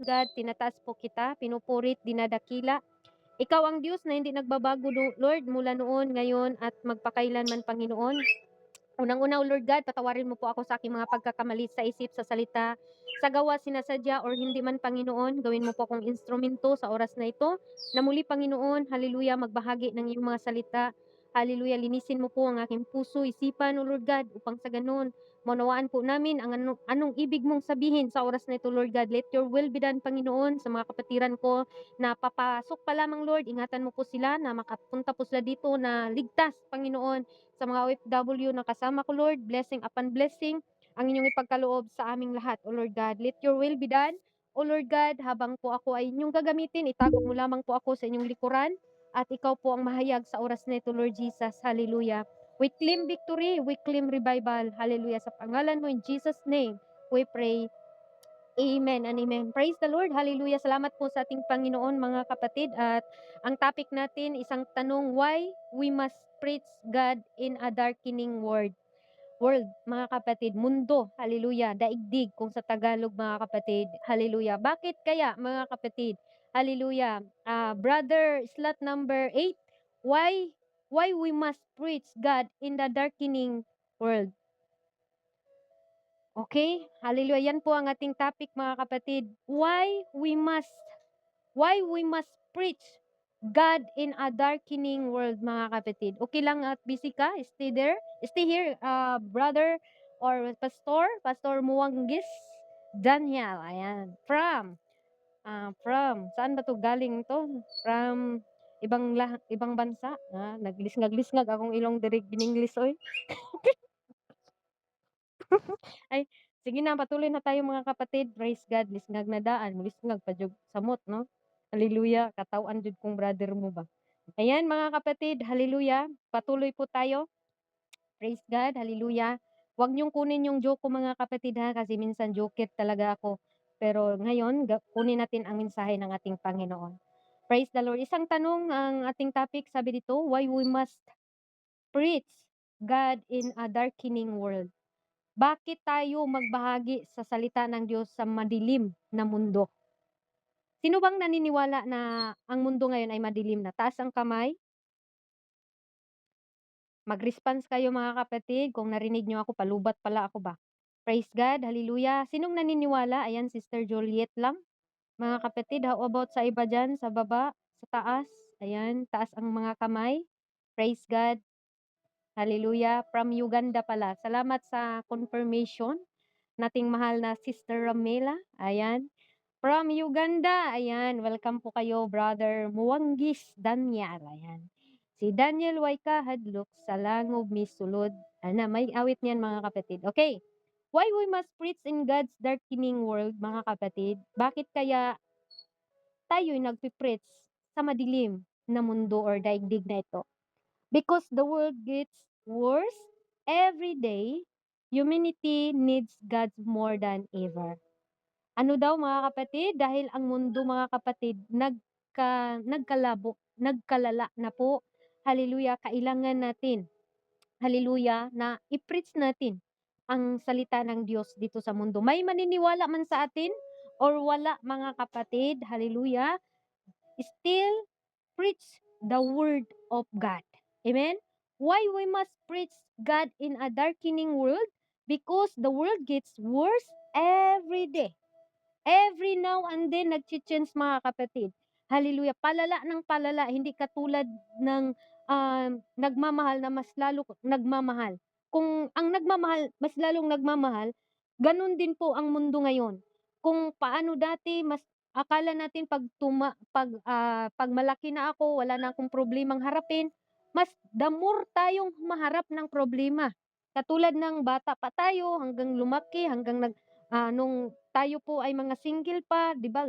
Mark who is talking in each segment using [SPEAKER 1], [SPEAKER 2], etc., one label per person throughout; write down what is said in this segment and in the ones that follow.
[SPEAKER 1] God, tinataas po kita, pinupurit, dinadakila. Ikaw ang Diyos na hindi nagbabago, Lord, mula noon, ngayon, at magpakailanman, Panginoon. Unang-una, O Lord God, patawarin mo po ako sa aking mga pagkakamali sa isip, sa salita, sa gawa, sinasadya, or hindi man, Panginoon. Gawin mo po akong instrumento sa oras na ito, na muli, Panginoon, hallelujah, magbahagi ng iyong mga salita. Hallelujah, linisin mo po ang aking puso, isipan, O Lord God, upang sa ganun, maunawaan po namin ang anong ibig mong sabihin sa oras na ito, Lord God. Let your will be done, Panginoon, sa mga kapatiran ko na papasok pa lamang, Lord. Ingatan mo po sila na makapunta po sila dito na ligtas, Panginoon. Sa mga OFW na kasama ko, Lord, blessing upon blessing ang inyong ipagkaloob sa aming lahat, O Lord God. Let your will be done, O Lord God, habang po ako ay inyong gagamitin, itago mo lamang po ako sa inyong likuran, at ikaw po ang mahayag sa oras na ito, Lord Jesus. Hallelujah. We claim victory, we claim revival. Hallelujah. Sa pangalan mo, in Jesus' name, we pray. Amen and amen. Praise the Lord. Hallelujah. Salamat po sa ating Panginoon, mga kapatid. At ang topic natin, isang tanong, why we must preach God in a darkening world, mga kapatid. Mundo. Hallelujah. Daigdig kung sa Tagalog, mga kapatid. Hallelujah. Bakit kaya, mga kapatid? Hallelujah. Brother, slot number 8. Why we must preach God in the darkening world? Okay? Hallelujah. Yan po ang ating topic, mga kapatid. Why we must preach God in a darkening world, mga kapatid. Okay lang at busy ka? Stay there. Stay here, brother or Pastor Muwanggis Daniel. Ayan. From saan ba to galing to? From ibang bansa. Naglisngag-lisngag akong ilong diri gininglis oy. Ay, sige na, patuloy na tayo, mga kapatid. Praise God, lisngag na daan, lisngag pa jud samot, no? Hallelujah, katawan jud kong brother mo ba. Ayan, mga kapatid, hallelujah. Patuloy po tayo. Praise God, hallelujah. Huwag niyong kunin yung joke ko, mga kapatid, ha, kasi minsan joker talaga ako. Pero ngayon, kunin natin ang mensahe ng ating Panginoon. Praise the Lord. Isang tanong ang ating topic, sabi dito, why we must preach God in a darkening world. Bakit tayo magbahagi sa salita ng Diyos sa madilim na mundo? Sino bang naniniwala na ang mundo ngayon ay madilim na? Taas ang kamay. Mag-response kayo, mga kapatid. Kung narinig nyo ako, palubat pala ako ba? Praise God, hallelujah. Sinong naniniwala? Ayan, Sister Juliet lang. Mga kapatid, how about sa iba dyan, sa baba, sa taas? Ayan, taas ang mga kamay. Praise God, hallelujah. From Uganda pala. Salamat sa confirmation. Nating mahal na Sister Ramela. Ayan. From Uganda. Ayan. Welcome po kayo, Brother Muwanggis Daniel. Ayan. Si Daniel Waika Hadlok sa Langob Misulod. Ana, may awit niyan, mga kapatid. Okay. Why we must preach in God's darkening world, mga kapatid? Bakit kaya tayo'y nagpipreach sa madilim na mundo or daigdig na ito? Because the world gets worse every day, humanity needs God more than ever. Ano daw, mga kapatid? Dahil ang mundo, mga kapatid, nagkalala na po. Hallelujah, kailangan natin, hallelujah, na i-preach natin ang salita ng Diyos dito sa mundo. May maniniwala man sa atin or wala, mga kapatid, hallelujah, still preach the word of God. Amen? Why we must preach God in a darkening world? Because the world gets worse every day. Every now and then, nag-change, mga kapatid. Hallelujah. Palala ng palala. Hindi katulad ng nagmamahal na mas lalo nagmamahal. Kung ang nagmamahal, mas lalong nagmamahal, ganun din po ang mundo ngayon. Kung paano dati, mas akala natin pag malaki na ako, wala na akong problemang harapin, mas the more tayong maharap ng problema. Katulad ng bata pa tayo, hanggang lumaki, hanggang nung tayo po ay mga single pa, 'di ba?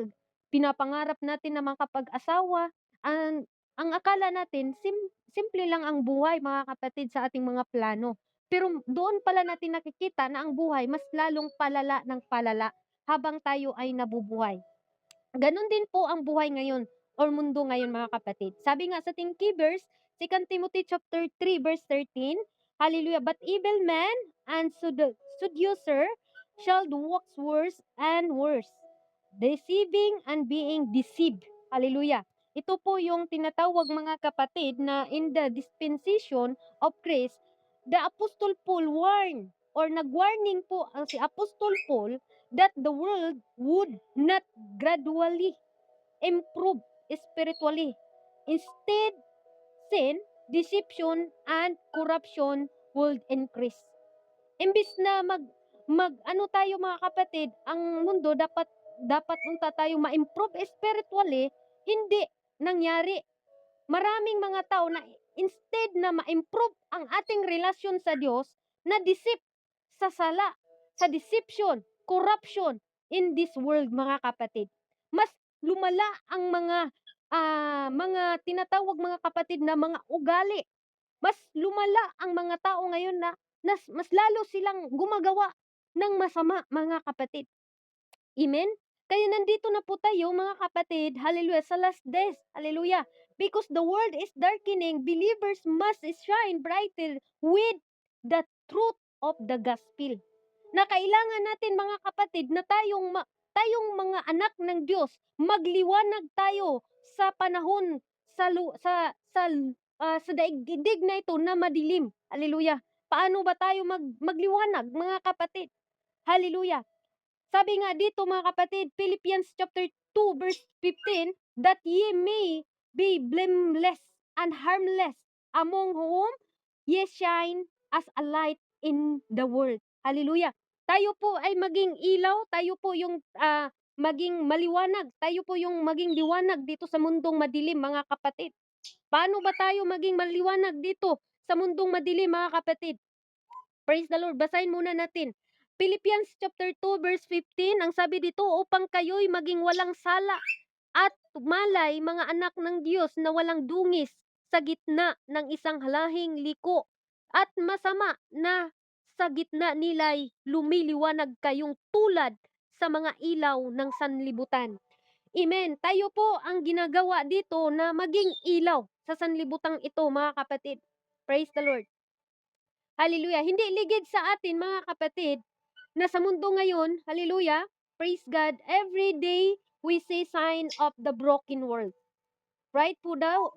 [SPEAKER 1] Pinapangarap natin na makapag-asawa. Ang akala natin simple lang ang buhay, mga kapatid, sa ating mga plano. Pero doon pala natin nakikita na ang buhay mas lalong palala ng palala habang tayo ay nabubuhay. Ganon din po ang buhay ngayon or mundo ngayon, mga kapatid. Sabi nga sa ating key verse, 2 Timothy chapter 3 verse 13, hallelujah, but evil men and seducer shall do works worse and worse. deceiving and being deceived. Hallelujah. Ito po yung tinatawag mga kapatid na in the dispensation of grace, the Apostle Paul warned or nag-warning po ang si Apostle Paul that the world would not gradually improve spiritually. Instead, sin, deception, and corruption would increase. Imbis na ano tayo mga kapatid, ang mundo dapat unta tayo ma-improve spiritually, hindi nangyari. Maraming mga tao na instead na ma-improve ang ating relasyon sa Diyos, na-deceive sa sala, sa deception, corruption in this world mga kapatid. Mas lumala ang mga tinatawag mga kapatid na mga ugali. Mas lumala ang mga tao ngayon na mas lalo silang gumagawa ng masama mga kapatid. Amen? Kaya nandito na po tayo mga kapatid, hallelujah, sa last days, hallelujah. Because the world is darkening, believers must shine brighter with the truth of the gospel. Na kailangan natin mga kapatid na tayong mga anak ng Diyos, magliwanag tayo sa panahon sa daigdig na ito na madilim. Hallelujah. Paano ba tayo magliwanag mga kapatid? Hallelujah. Sabi nga dito mga kapatid, Philippians chapter 2 verse 15, that ye may be blameless and harmless, among whom ye shine as a light in the world. Hallelujah. Tayo po ay maging ilaw, tayo po yung maging maliwanag, tayo po yung maging liwanag dito sa mundong madilim mga kapatid. Paano ba tayo maging maliwanag dito sa mundong madilim mga kapatid? Praise the Lord. Basahin muna natin. Philippians chapter 2 verse 15, ang sabi dito, upang kayo'y maging walang sala at malay mga anak ng Diyos na walang dungis sa gitna ng isang halahing liko at masama na sa gitna nila'y lumiliwanag kayong tulad sa mga ilaw ng sanlibutan. Amen. Tayo po ang ginagawa dito na maging ilaw sa sanlibutang ito mga kapatid. Praise the Lord. Hallelujah. Hindi ligid sa atin mga kapatid na sa mundo ngayon, hallelujah, praise God, every day we see sign of the broken world. Right po daw?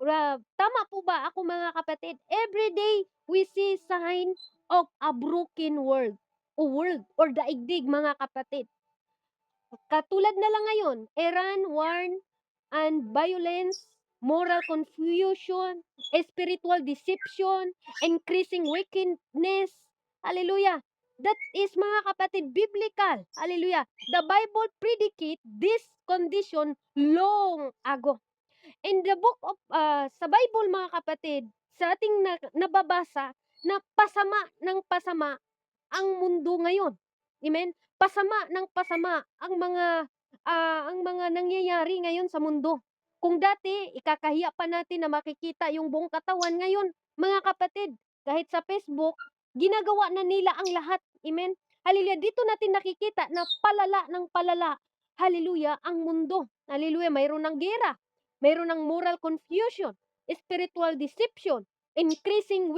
[SPEAKER 1] Tama po ba ako mga kapatid? Every day we see sign of a broken world or daigdig mga kapatid. Katulad na lang ngayon, Iran, war, and violence, moral confusion, spiritual deception, increasing wickedness. Hallelujah. That is mga kapatid, biblical. Hallelujah. The Bible predicate this condition long ago. In the book of, sa Bible mga kapatid, sa ating nababasa, na pasama ng pasama ang mundo ngayon. Amen? Pasama ng pasama ang mga nangyayari ngayon sa mundo. Kung dati, ikakahiya pa natin na makikita yung buong katawan, ngayon, mga kapatid, kahit sa Facebook, ginagawa na nila ang lahat. Amen? Hallelujah. Dito natin nakikita na palala ng palala. Hallelujah, ang mundo. Hallelujah, mayroon ng gera. Mayroon ng moral confusion, spiritual deception, increasing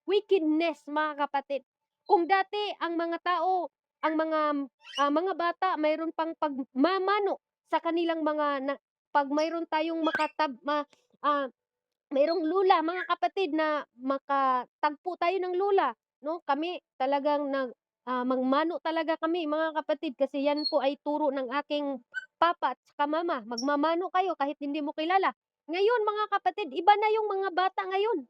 [SPEAKER 1] wickedness, mga kapatid. Kung dati ang mga tao, ang mga bata, mayroon pang pagmamano sa kanilang pag mayroon tayong mayroong lula, mga kapatid, na makatagpo tayo ng lula, no? Kami talagang magmano talaga kami, mga kapatid, kasi yan po ay turo ng aking papa at saka mama. Magmamano kayo kahit hindi mo kilala. Ngayon, mga kapatid, iba na yung mga bata ngayon.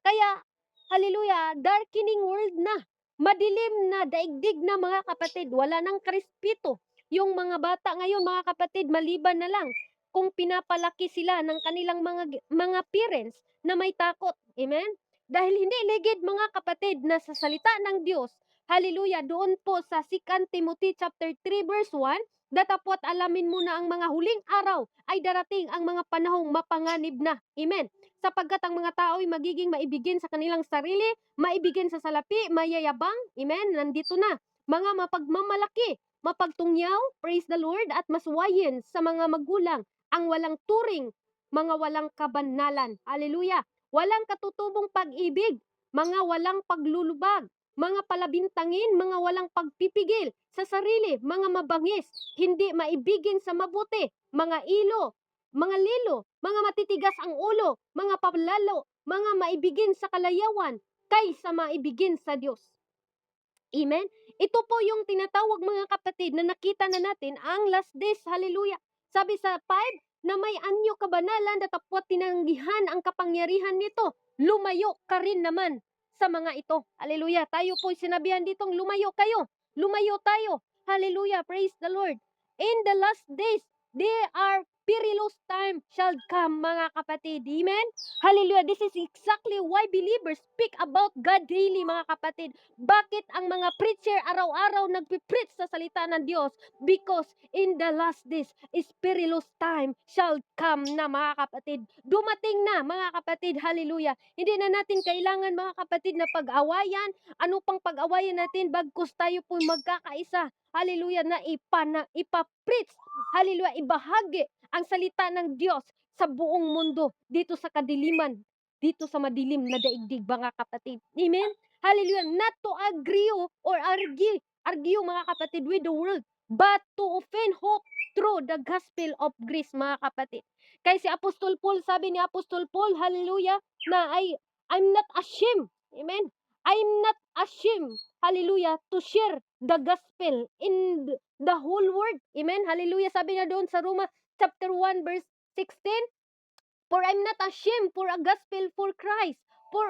[SPEAKER 1] Kaya, hallelujah, darkening world na. Madilim na, daigdig na mga kapatid. Wala nang krispito. Yung mga bata ngayon, mga kapatid, maliban na lang kung pinapalaki sila ng kanilang mga parents na may takot. Amen? Dahil hindi ligid mga kapatid na sa salita ng Diyos, hallelujah, doon po sa 2 Timothy chapter 3 verse 1, datapot alamin mo na ang mga huling araw ay darating ang mga panahong mapanganib na. Amen? Sapagkat ang mga tao ay magiging maibigin sa kanilang sarili, maibigin sa salapi, mayayabang, amen, nandito na. Mga mapagmamalaki, mapagtungyaw, praise the Lord, at maswayin sa mga magulang, ang walang turing, mga walang kabanalan, hallelujah, walang katutubong pag-ibig, mga walang paglulubag, mga palabintangin, mga walang pagpipigil sa sarili, mga mabangis, hindi maibigin sa mabuti, mga mga lilo, mga matitigas ang ulo, mga pablalo, mga maibigin sa kalayawan, kaysa maibigin sa Diyos. Amen? Ito po yung tinatawag mga kapatid na nakita na natin ang last days. Hallelujah. Sabi sa 5, na may anyo kabanalan na tapwat tinanggihan ang kapangyarihan nito. Lumayo ka rin naman sa mga ito. Hallelujah. Tayo po sinabihan ditong lumayo kayo. Lumayo tayo. Hallelujah. Praise the Lord. In the last days, there are perilous time shall come, mga kapatid. Amen? Hallelujah. This is exactly why believers speak about God daily, mga kapatid. Bakit ang mga preacher araw-araw nagpipreach sa salita ng Diyos? Because in the last days, is perilous time shall come na, mga kapatid. Dumating na, mga kapatid. Hallelujah. Hindi na natin kailangan, mga kapatid, na pag-awayan. Ano pang pag-awayan natin? Bagkus tayo po magkakaisa. Hallelujah. Na ipapreach. Hallelujah. Ibahagi ang salita ng Diyos sa buong mundo. Dito sa kadiliman. Dito sa madilim na daigdig, mga kapatid. Amen? Hallelujah. Not to agree or argue, mga kapatid, with the world, but to offend hope through the gospel of grace, mga kapatid. Kaya si Apostol Paul, sabi ni Apostol Paul, hallelujah, na I'm not ashamed. Amen. I'm not ashamed, hallelujah, to share the gospel in the whole world. Amen. Hallelujah. Sabi na doon sa Roma chapter 1 verse 16, for I'm not ashamed for a gospel for Christ, for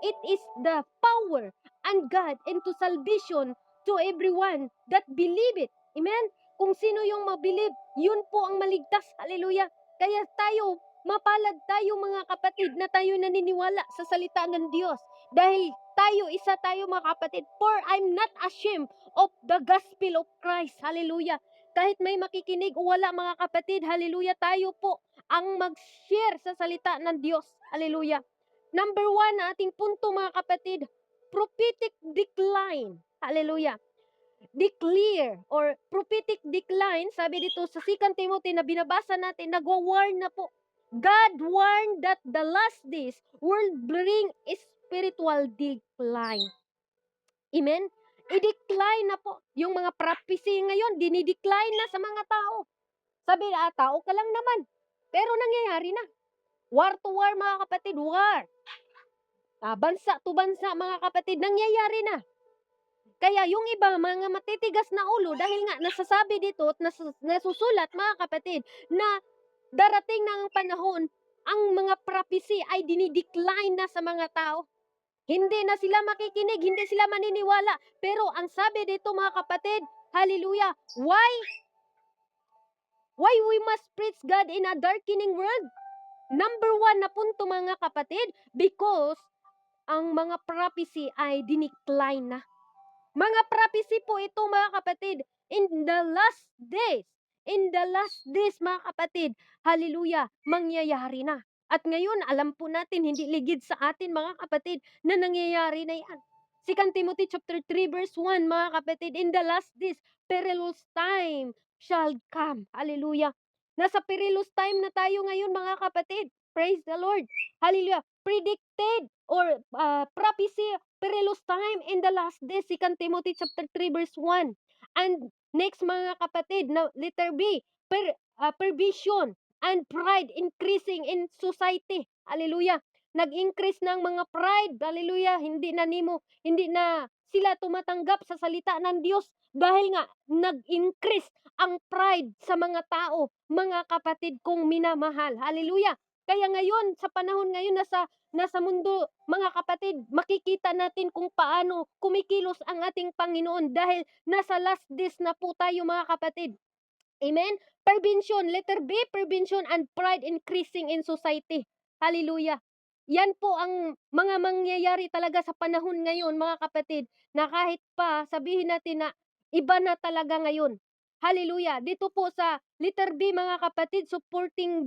[SPEAKER 1] it is the power and God into salvation to everyone that believe it. Amen? Kung sino yung mabilib, yun po ang maligtas. Hallelujah. Kaya tayo, mapalad tayo, mga kapatid, na tayo naniniwala sa salita ng Diyos. Dahil isa tayo, mga kapatid. For I'm not ashamed of the gospel of Christ. Hallelujah. Kahit may makikinig o wala, mga kapatid, hallelujah, tayo po ang mag-share sa salita ng Diyos. Hallelujah. Number 1 na ating punto, mga kapatid, prophetic decline. Hallelujah. Declare or prophetic decline, sabi dito sa 2 Timothy na binabasa natin, nagwa-warn na po. God warned that the last days will bring spiritual decline. Amen? I-decline na po. Yung mga prophecy ngayon, dinidecline na sa mga tao. Sabi na, tao ka lang naman. Pero nangyayari na. War to war, mga kapatid, war. Bansa to bansa, mga kapatid, nangyayari na. Kaya yung iba, mga matitigas na ulo, dahil nga nasasabi dito at nasusulat, mga kapatid, na darating na ang panahon, ang mga prophecy ay dinidecline na sa mga tao. Hindi na sila makikinig, hindi sila maniniwala. Pero ang sabi dito, mga kapatid, hallelujah, why we must preach God in a darkening world? Number 1 na punto, mga kapatid, because ang mga prophecy ay dinicline na. Mga prophecy po ito, mga kapatid, in the last days. In the last days, mga kapatid, hallelujah, mangyayari na. At ngayon, alam po natin, hindi ligid sa atin, mga kapatid, na nangyayari na yan. 2 Timothy chapter 3 verse 1, mga kapatid, in the last days, perilous time shall come. Hallelujah. Nasa perilous time na tayo ngayon, mga kapatid. Praise the Lord. Hallelujah. Predicted or prophecy, perilous time in the last days. 2 Timothy chapter 3 verse 1. And next, mga kapatid, na letter B, perversion and pride increasing in society. Hallelujah. Nag-increase ng mga pride. Hallelujah. Hindi na sila tumatanggap sa salita ng Diyos dahil nga nag-increase ang pride sa mga tao, mga kapatid kong minamahal. Hallelujah. Kaya ngayon, sa panahon ngayon, nasa mundo, mga kapatid, makikita natin kung paano kumikilos ang ating Panginoon dahil nasa last days na po tayo, mga kapatid. Amen? Pervention, letter B, pervention and pride increasing in society. Hallelujah. Yan po ang mga mangyayari talaga sa panahon ngayon, mga kapatid, na kahit pa sabihin natin na iba na talaga ngayon. Hallelujah. Dito po sa letter B, mga kapatid, supporting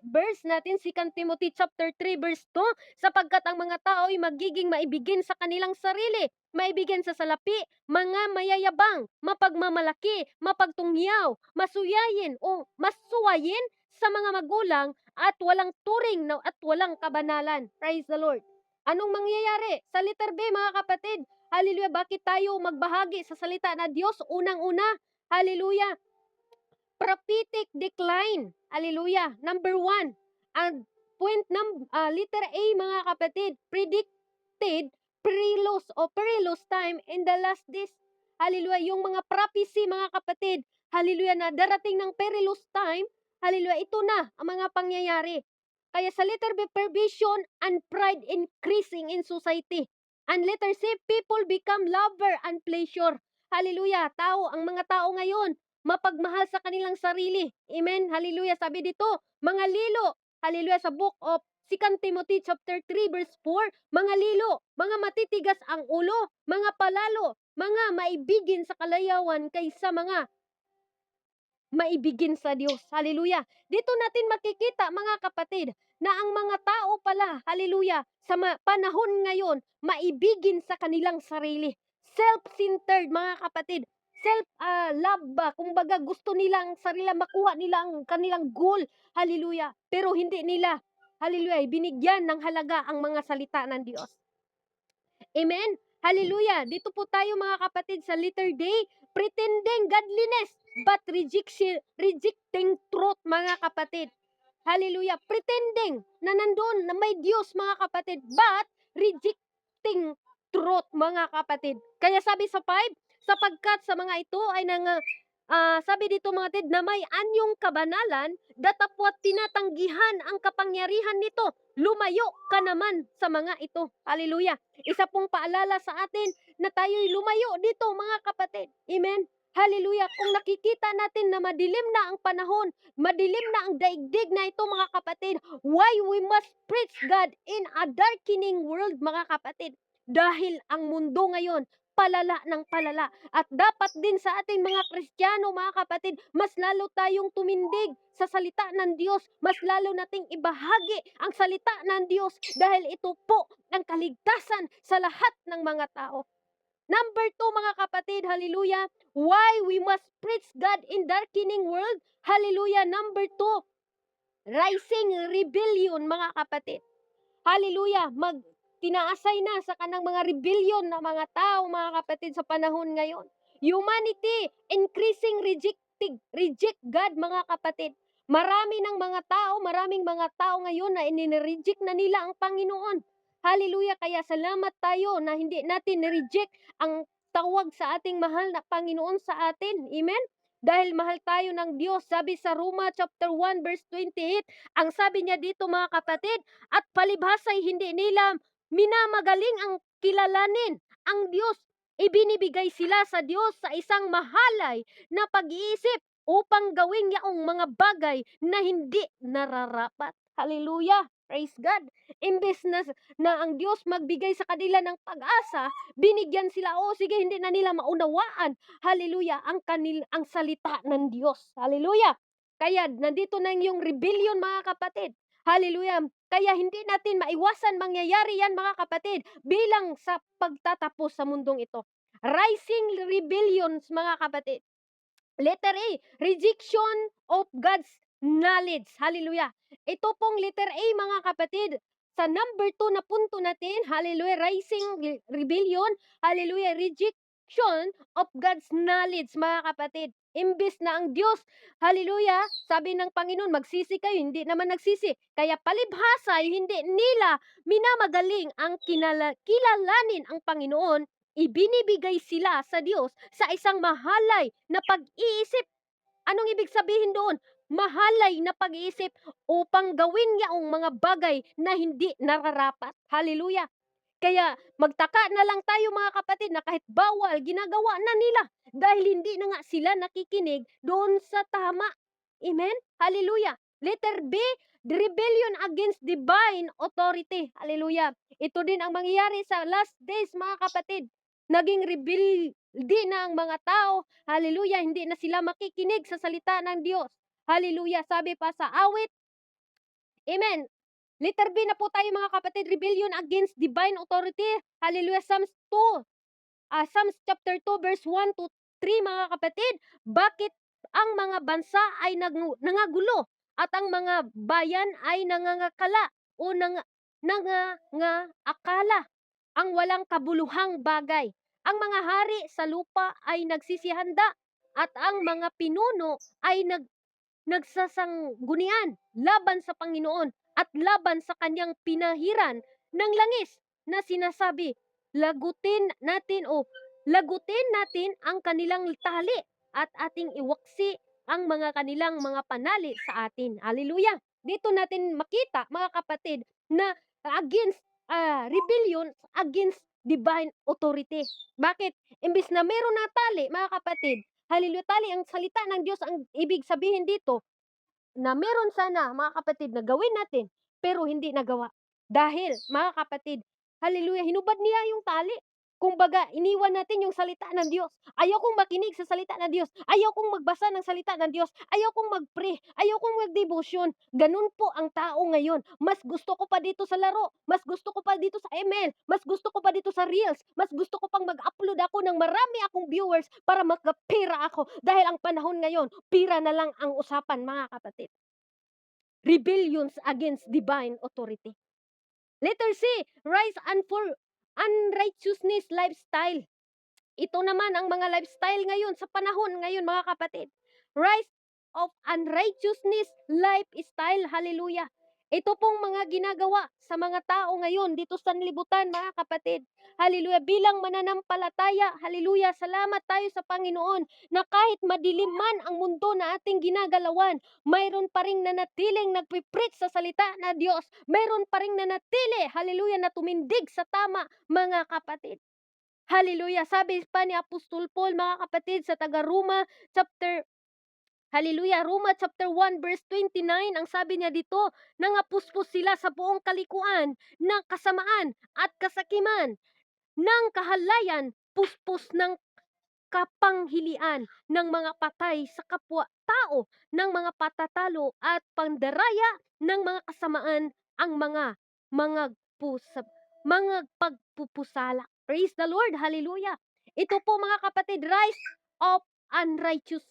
[SPEAKER 1] verse natin, 2 Timothy chapter 3 verse 2, sapagkat ang mga tao ay magiging maibigin sa kanilang sarili, maibigin sa salapi, mga mayayabang, mapagmamalaki, mapagtungyaw, masuyayin o masuwayin sa mga magulang at walang turing at walang kabanalan. Praise the Lord. Anong mangyayari? Sa letter B, mga kapatid, Hallelujah. Bakit tayo magbahagi sa salita na Diyos? Unang-una, hallelujah, prophetic decline. Hallelujah. Number 1. Ang letter A, mga kapatid, predicted perilous time in the last days. Hallelujah. Yung mga prophecy, mga kapatid, hallelujah, na darating ng perilous time, hallelujah, ito na ang mga pangyayari. Kaya sa letter B, perversion and pride increasing in society. And letter C, people become lover and pleasure. Hallelujah. Ang mga tao ngayon, mapagmahal sa kanilang sarili. Amen. Hallelujah. Sabi dito, mga lilo. Hallelujah. Sa book of 2 Timothy chapter 3 verse 4, mga lilo, mga matitigas ang ulo, mga palalo, mga maibigin sa kalayawan kaysa mga maibigin sa Diyos. Hallelujah. Dito natin makikita, mga kapatid, na ang mga tao pala, hallelujah, sa panahon ngayon, maibigin sa kanilang sarili. Self-centered, mga kapatid. Self-love ba? Kumbaga gusto nilang sarili, makuha nila ang kanilang goal. Hallelujah. Pero hindi nila, hallelujah, binigyan ng halaga ang mga salita ng Diyos. Amen? Hallelujah. Dito po tayo, mga kapatid, sa letter D, pretending godliness but rejecting truth, mga kapatid. Hallelujah. Pretending na nandun na may Diyos, mga kapatid, but rejecting truth, mga kapatid. Kaya sabi sa 5, sapagkat sa mga ito ay sabi dito, mga kapatid, na may anyong kabanalan, datapwat tinatanggihan ang kapangyarihan nito. Lumayo ka naman sa mga ito. Hallelujah. Isa pong paalala sa atin na tayo'y lumayo dito, mga kapatid. Amen. Hallelujah. Kung nakikita natin na madilim na ang panahon, madilim na ang daigdig na ito, mga kapatid, why we must preach God in a darkening world, mga kapatid? Dahil ang mundo ngayon, palala ng palala. At dapat din sa ating mga Kristiyano, mga kapatid, mas lalo tayong tumindig sa salita ng Diyos. Mas lalo nating ibahagi ang salita ng Diyos dahil ito po ang kaligtasan sa lahat ng mga tao. Number 2, mga kapatid, hallelujah, why we must preach God in darkening world. Hallelujah. Number 2, rising rebellion, mga kapatid. Hallelujah. Tinaasay na sa kanang mga rebellion na mga tao, mga kapatid, sa panahon ngayon. Humanity increasing reject God, mga kapatid. Maraming mga tao ngayon na inireject na nila ang Panginoon. Hallelujah. Kaya salamat tayo na hindi natin nireject ang tawag sa ating mahal na Panginoon sa atin. Amen? Dahil mahal tayo ng Diyos. Sabi sa Roma chapter 1 verse 28, ang sabi niya dito, mga kapatid, at palibhasay hindi nila minamagaling ang kilalanin ang Diyos. Ibinibigay sila sa Diyos sa isang mahalay na pag-iisip upang gawin yaong mga bagay na hindi nararapat. Hallelujah! Praise God! Imbes na ang Diyos magbigay sa kanila ng pag-asa, binigyan sila, sige, hindi na nila maunawaan. Hallelujah! Ang salita ng Diyos. Hallelujah! Kaya nandito na yung rebellion, mga kapatid. Hallelujah! Kaya hindi natin maiwasan mangyayari yan, mga kapatid, bilang sa pagtatapos sa mundong ito. Rising rebellions, mga kapatid. Letter A, rejection of God's knowledge. Hallelujah. Ito pong letter A, mga kapatid, sa number 2 na punto natin, hallelujah, rising rebellion, hallelujah, rejection of God's knowledge, mga kapatid. Imbis na ang Diyos, hallelujah, sabi ng Panginoon, magsisi kayo, hindi naman nagsisi. Kaya palibhasay, hindi nila minamagaling ang kilalanin ang Panginoon, ibinibigay sila sa Diyos sa isang mahalay na pag-iisip. Anong ibig sabihin doon? Mahalay na pag-iisip upang gawin yaong mga bagay na hindi nararapat. Hallelujah. Kaya magtaka na lang tayo, mga kapatid, na kahit bawal, ginagawa na nila dahil hindi na nga sila nakikinig doon sa tama. Amen? Hallelujah. Letter B, the rebellion against divine authority. Hallelujah. Ito din ang mangyayari sa last days, mga kapatid. Naging rebelde na ang mga tao. Hallelujah. Hindi na sila makikinig sa salita ng Diyos. Hallelujah. Sabi pa sa awit, amen, letter B na po tayo, mga kapatid, rebellion against divine authority. Hallelujah. Psalms chapter 2 verse 1 to 3, mga kapatid. Bakit ang mga bansa ay nangagulo at ang mga bayan ay nangangakala o nangangakala ang walang kabuluhang bagay? Ang mga hari sa lupa ay nagsisihanda at ang mga pinuno ay nagsasanggunian laban sa Panginoon at laban sa kanyang pinahiran ng langis na sinasabi, lagutin natin ang kanilang tali at ating iwaksi ang mga kanilang mga panali sa atin. Hallelujah! Dito natin makita, mga kapatid, na against rebellion against divine authority. Bakit? Imbis na meron na tali, mga kapatid, hallelujah, tali, ang salita ng Diyos, ang ibig sabihin dito, na meron sana, mga kapatid, na gawin natin, pero hindi nagawa. Dahil, mga kapatid, hallelujah, hinubad niya yung tali. Kumbaga, iniwan natin yung salita ng Diyos. Ayaw kong makinig sa salita ng Diyos. Ayaw kong magbasa ng salita ng Diyos. Ayaw kong mag-pray. Ayaw kong mag-devotion. Ganun po ang tao ngayon. Mas gusto ko pa dito sa laro. Mas gusto ko pa dito sa email. Mas gusto ko pa dito sa reels. Mas gusto ko pang mag-upload ako ng marami akong viewers para magkapira ako. Dahil ang panahon ngayon, pira na lang ang usapan, mga kapatid. Rebellions against divine authority. Letter C, rise and for unrighteousness lifestyle. Ito naman ang mga lifestyle ngayon sa panahon ngayon, mga kapatid. Rise of unrighteousness lifestyle. Hallelujah. Ito pong mga ginagawa sa mga tao ngayon dito sa libutan, mga kapatid. Hallelujah. Bilang mananampalataya, hallelujah, salamat tayo sa Panginoon na kahit madilim man ang mundo na ating ginagalawan, mayroon pa ring nanatiling nagpipreach sa salita na Diyos. Mayroon pa ring nanatili, hallelujah, na tumindig sa tama, mga kapatid. Hallelujah. Sabi pa ni Apostol Paul, mga kapatid, sa taga-Roma chapter Hallelujah. Roma chapter 1 verse 29, ang sabi niya dito, nangapuspos sila sa buong kalikuan ng kasamaan at kasakiman, ng kahalayan, puspos ng kapanghilian, ng mga patay sa kapwa-tao, ng mga patatalo at pandaraya ng mga kasamaan, ang mga pagpupusala. Praise the Lord. Hallelujah. Ito po, mga kapatid, rise of unrighteous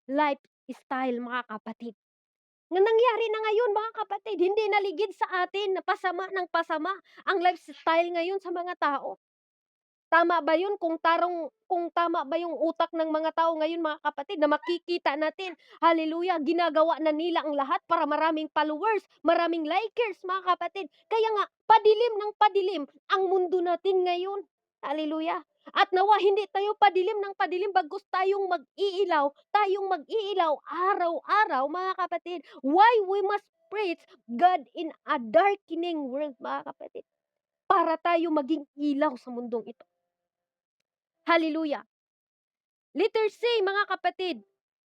[SPEAKER 1] lifestyle, mga kapatid. Nga nangyari na ngayon, mga kapatid, hindi naligid sa atin na pasama ng pasama ang lifestyle ngayon sa mga tao. Tama ba yun? Kung tama ba yung utak ng mga tao ngayon, mga kapatid, na makikita natin, hallelujah, ginagawa na nila ang lahat para maraming followers, maraming likers, mga kapatid. Kaya nga, padilim ng padilim ang mundo natin ngayon. Hallelujah. At nawa hindi tayo padilim ng padilim, bagkus tayong mag-iilaw araw-araw, mga kapatid. Why we must preach God in a darkening world, mga kapatid? Para tayo maging ilaw sa mundong ito. Hallelujah. Letter C, mga kapatid,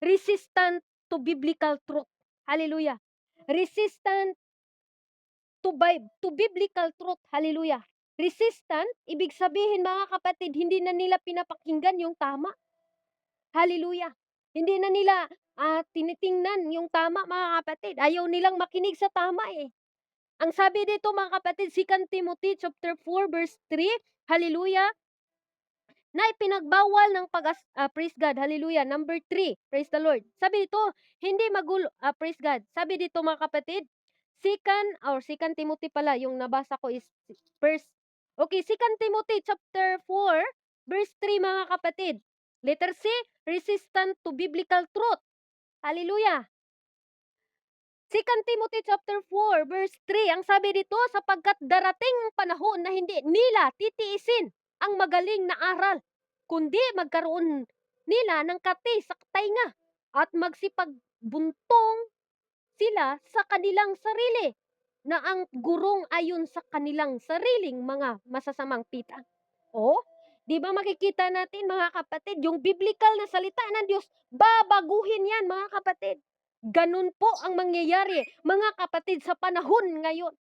[SPEAKER 1] resistant to biblical truth. Hallelujah. Resistant to biblical truth. Hallelujah. Resistant, ibig sabihin, mga kapatid, hindi na nila pinapakinggan yung tama. Hallelujah. Hindi na nila tinitingnan yung tama, mga kapatid. Ayaw nilang makinig sa tama eh. Ang sabi dito, mga kapatid, 2 Timothy chapter 4 verse 3, hallelujah, na ipinagbawal ng praise God, hallelujah. Number 3, praise the Lord. Sabi dito, hindi magulo, praise God. Sabi dito, mga kapatid, 2 Timothy pala, yung nabasa ko is verse, okay, 2 Timothy chapter 4, verse 3, mga kapatid. Letter C, resistant to biblical truth. Hallelujah. 2 Timothy chapter 4, verse 3, ang sabi dito, sapagkat darating ang panahon na hindi nila titiisin ang magaling na aral, kundi magkaroon nila ng kati sa tainga at magsipagbuntong sila sa kanilang sarili na ang gurong ayon sa kanilang sariling mga masasamang pita. O, di ba makikita natin, mga kapatid, yung biblical na salita ng Diyos, babaguhin yan, mga kapatid. Ganun po ang mangyayari, mga kapatid, sa panahon ngayon.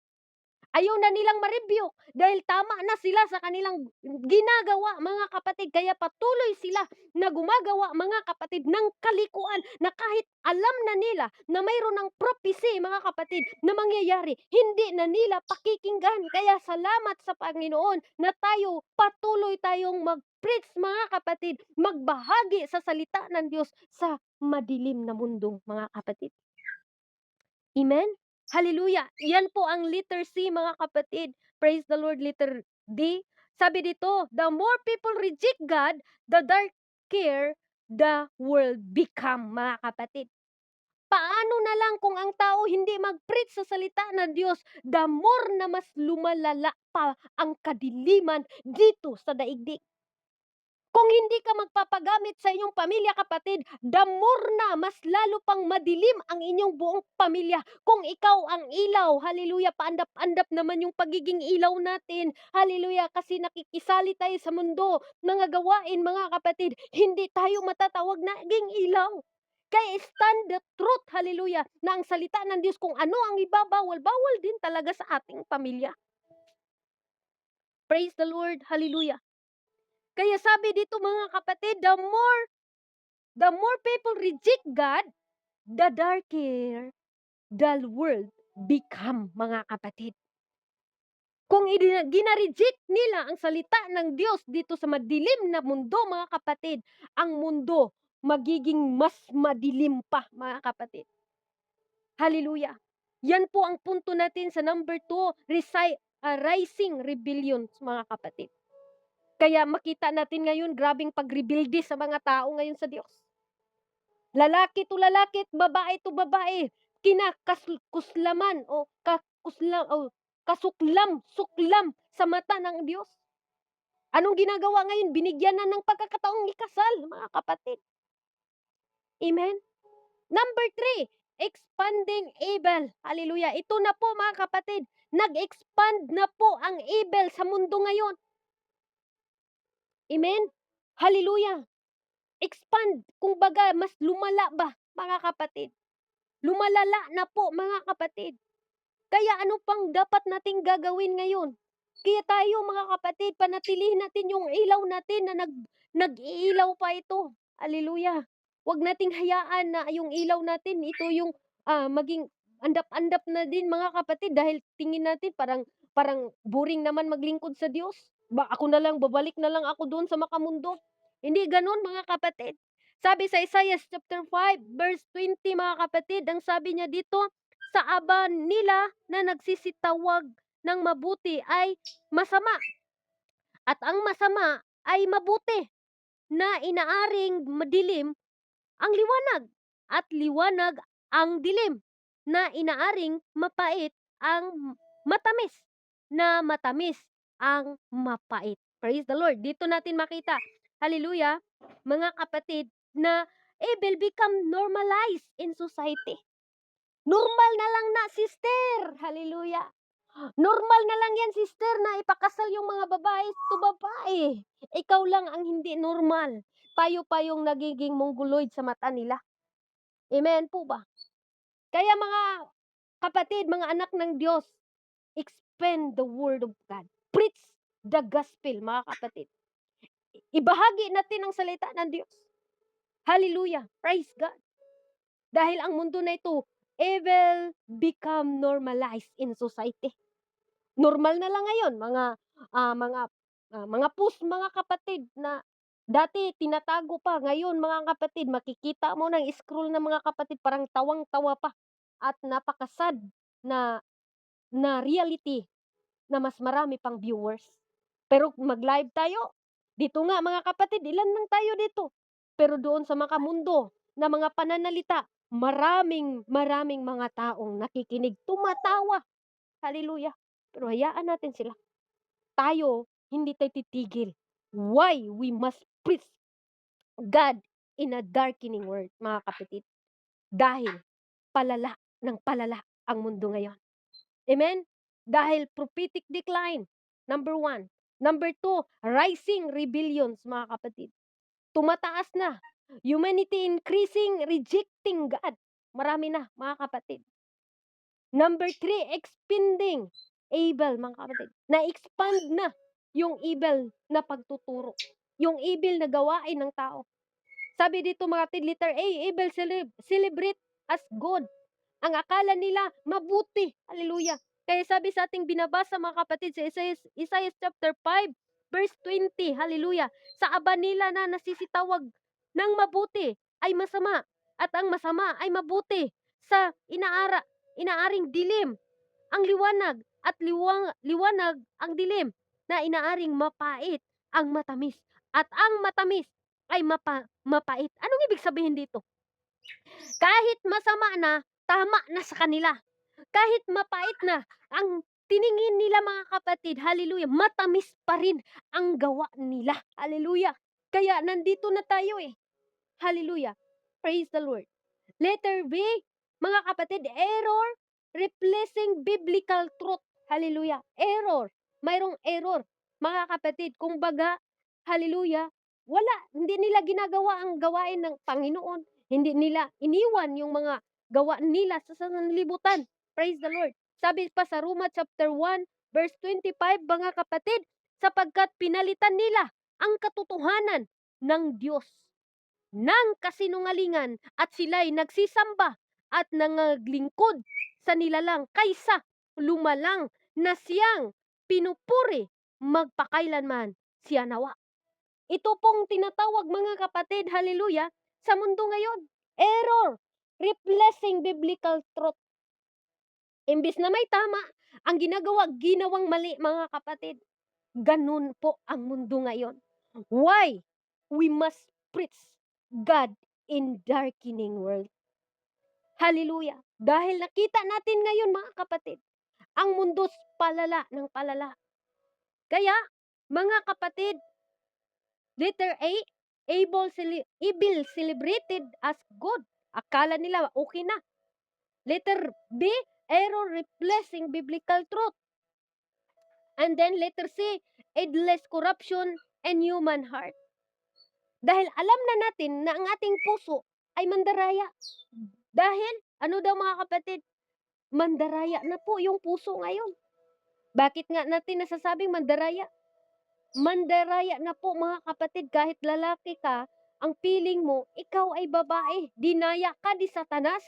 [SPEAKER 1] Ayaw na nilang ma-rebuke dahil tama na sila sa kanilang ginagawa, mga kapatid. Kaya patuloy sila na gumagawa, mga kapatid, ng kalikuan na kahit alam na nila na mayroon ng prophecy, mga kapatid, na mangyayari, hindi na nila pakikinggan. Kaya salamat sa Panginoon na tayo, patuloy tayong mag-preach, mga kapatid, magbahagi sa salita ng Diyos sa madilim na mundong, mga kapatid. Amen? Hallelujah. Yan po ang letter C, mga kapatid. Praise the Lord. Letter D, Sabi dito, the more people reject God, the darker the world become, mga kapatid. Paano na lang kung ang tao hindi mag-preach sa salita ng Diyos, the more na mas lumalala pa ang kadiliman dito sa daigdig. Kung hindi ka magpapagamit sa inyong pamilya, kapatid, the more na mas lalo pang madilim ang inyong buong pamilya. Kung ikaw ang ilaw, hallelujah, paandap-andap naman yung pagiging ilaw natin, hallelujah, kasi nakikisali tayo sa mundo, mga gawain, mga kapatid, hindi tayo matatawag na naging ilaw. Kaya stand the truth, hallelujah, na ang salita ng Diyos kung ano ang ibabawal, bawal din talaga sa ating pamilya. Praise the Lord, hallelujah. Kaya sabi dito, mga kapatid, the more people reject God, the darker the world become, mga kapatid. Kung ginareject nila ang salita ng Diyos dito sa madilim na mundo, mga kapatid, ang mundo magiging mas madilim pa, mga kapatid. Hallelujah. Yan po ang punto natin sa number 2, rising rebellions, mga kapatid. Kaya makita natin ngayon, grabing pagrebuilde sa mga tao ngayon sa Diyos. Lalaki to lalaki, babae to babae, kinakakuslaman o suklam sa mata ng Diyos. Anong ginagawa ngayon? Binigyan na ng pagkakataong ikasal, mga kapatid. Amen? Number 3, expanding evil. Hallelujah. Ito na po, mga kapatid, nag-expand na po ang evil sa mundo ngayon. Amen? Hallelujah. Expand, kumbaga, mas lumala ba, mga kapatid? Lumalala na po, mga kapatid. Kaya ano pang dapat nating gagawin ngayon? Kaya tayo, mga kapatid, panatilihin natin yung ilaw natin na nag-iilaw pa ito. Hallelujah. Huwag nating hayaan na yung ilaw natin, ito yung maging andap-andap na din, mga kapatid, dahil tingin natin parang boring naman maglingkod sa Diyos. Ako na lang, babalik na lang ako doon sa makamundo. Hindi ganun, mga kapatid. Sabi sa Isaiah chapter 5, verse 20, mga kapatid, ang sabi niya dito, sa aba nila na nagsisitawag ng mabuti ay masama, at ang masama ay mabuti, na inaaring madilim ang liwanag, at liwanag ang dilim, na inaaring mapait ang matamis, na matamis ang mapait. Praise the Lord. Dito natin makita, hallelujah, mga kapatid, na evil become normalized in society. Normal na lang na, sister. Hallelujah. Normal na lang yan, sister, na ipakasal yung mga babae to babae. Ikaw lang ang hindi normal. Tayo pa yung nagiging mongoloid sa mata nila. Amen po ba? Kaya mga kapatid, mga anak ng Diyos, expand the word of God. Preach the gospel, mga kapatid. Ibahagi natin ang salita ng Diyos. Hallelujah. Praise God. Dahil ang mundo na ito, evil become normalized in society. Normal na lang ngayon, mga post, mga kapatid, na dati tinatago pa, ngayon, mga kapatid, makikita mo ng scroll ng mga kapatid, parang tawang-tawa pa, at napakasad na reality na mas marami pang viewers. Pero mag-live tayo, dito nga, mga kapatid, ilan lang tayo dito, pero doon sa makamundo na mga pananalita, maraming mga taong nakikinig, tumatawa. Hallelujah. Pero hayaan natin sila. Tayo, hindi tayo titigil. Why we must preach God in a darkening world, mga kapatid? Dahil palala ng palala ang mundo ngayon. Amen? Dahil prophetic decline, number 1. Number 2, rising rebellions, mga kapatid. Tumataas na. Humanity increasing, rejecting God. Marami na, mga kapatid. Number 3, expanding evil, mga kapatid. Na-expand na yung evil na pagtuturo. Yung evil na gawain ng tao. Sabi dito, mga kapatid, letter A, evil celebrate as good. Ang akala nila mabuti. Hallelujah. Kaya sabi sa ating binabasa, mga kapatid, sa Isaiah chapter 5, verse 20, hallelujah. Sa aba nila na nasisitawag ng mabuti ay masama, at ang masama ay mabuti. Sa inaaring dilim ang liwanag, at liwanag ang dilim. na inaaring mapait ang matamis at ang matamis ay mapait. Anong ibig sabihin dito? Kahit masama na, tama na sa kanila. Kahit mapait na, ang tiningin nila mga kapatid, hallelujah, matamis pa rin ang gawa nila. Hallelujah. Kaya nandito na tayo eh. Hallelujah. Praise the Lord. Letter B, mga kapatid, error replacing biblical truth. Hallelujah. Error. Mayroong error. Mga kapatid, kumbaga, hallelujah, wala, hindi nila ginagawa ang gawain ng Panginoon. Hindi nila iniwan yung mga gawa nila sa sanlibutan. Praise the Lord. Sabi pa sa Roma chapter 1, verse 25, mga kapatid, sapagkat pinalitan nila ang katotohanan ng Diyos ng kasinungalingan at sila'y nagsisamba at nangaglingkod sa nilalang kaysa lumalang na siyang pinupuri magpakailanman siya nawa. Ito pong tinatawag mga kapatid, hallelujah, sa mundo ngayon. Error, replacing biblical truth. Imbis na may tama, ang ginawang mali mga kapatid. Ganun po ang mundo ngayon. Why? We must preach God in darkening world. Hallelujah. Dahil nakita natin ngayon mga kapatid, ang mundo's palala ng palala. Kaya, mga kapatid, letter A, evil celebrated as good. Akala nila okay na. Letter B, error replacing biblical truth. And then letter C, endless corruption and human heart. Dahil alam na natin na ang ating puso ay mandaraya. Dahil, ano daw mga kapatid? Mandaraya na po yung puso ngayon. Bakit nga natin nasasabing mandaraya? Mandaraya na po mga kapatid, kahit lalaki ka, ang feeling mo, ikaw ay babae, dinaya ka di Satanas.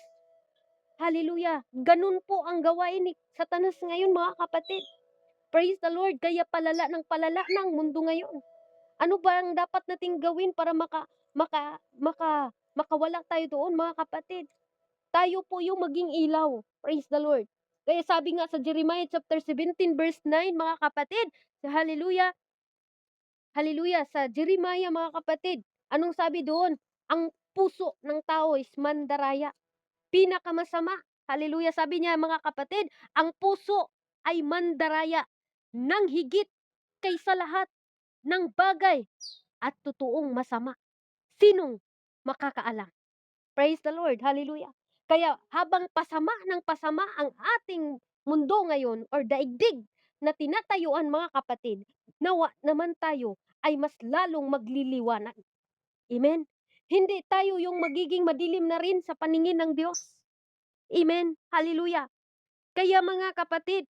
[SPEAKER 1] Hallelujah. Ganun po ang gawain ni Satanas ngayon mga kapatid. Praise the Lord. Kaya palala ng mundo ngayon. Ano ba ang dapat nating gawin para makawala tayo doon mga kapatid? Tayo po yung maging ilaw. Praise the Lord. Kaya sabi nga sa Jeremiah chapter 17 verse 9 mga kapatid, hallelujah, hallelujah, sa Jeremiah mga kapatid, anong sabi doon? Ang puso ng tao is mandaraya. Pinakamasama. Hallelujah, sabi niya mga kapatid, ang puso ay mandaraya ng higit kaysa lahat ng bagay at totoong masama. Sinong makakaalam? Praise the Lord. Hallelujah. Kaya habang pasama ng pasama ang ating mundo ngayon or daigdig na tinatayuan mga kapatid, nawa naman tayo ay mas lalong magliliwanag. Amen? Hindi tayo yung magiging madilim na rin sa paningin ng Diyos. Amen? Hallelujah. Kaya mga kapatid,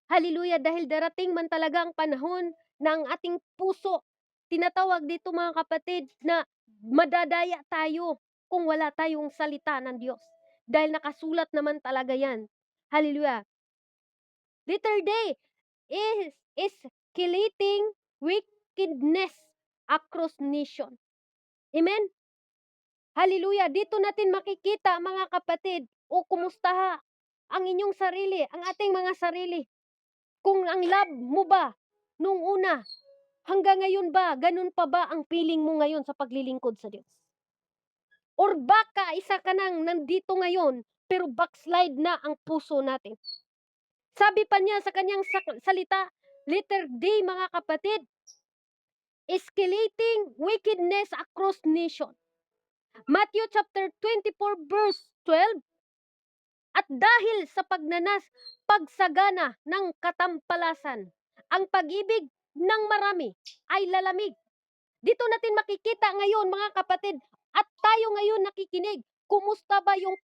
[SPEAKER 1] hallelujah, dahil darating man talaga ang panahon na ang ating puso, tinatawag dito mga kapatid na madadaya tayo kung wala tayong salita ng Diyos. Dahil nakasulat naman talaga yan. Hallelujah. Letter D is escalating wickedness across nation. Amen? Hallelujah. Dito natin makikita mga kapatid, o kumusta ang inyong sarili, ang ating mga sarili. Kung ang love mo ba nung una, hanggang ngayon ba, ganun pa ba ang feeling mo ngayon sa paglilingkod sa Diyos? Or baka isa ka nang nandito ngayon, pero backslide na ang puso natin. Sabi pa niya sa kanyang salita, letter D mga kapatid, escalating wickedness across nation. Matthew chapter 24 verse 12, at dahil sa pagsagana ng katampalasan, ang pag-ibig ng marami ay lalamig. Dito natin makikita ngayon mga kapatid, at tayo ngayon nakikinig, kumusta ba yung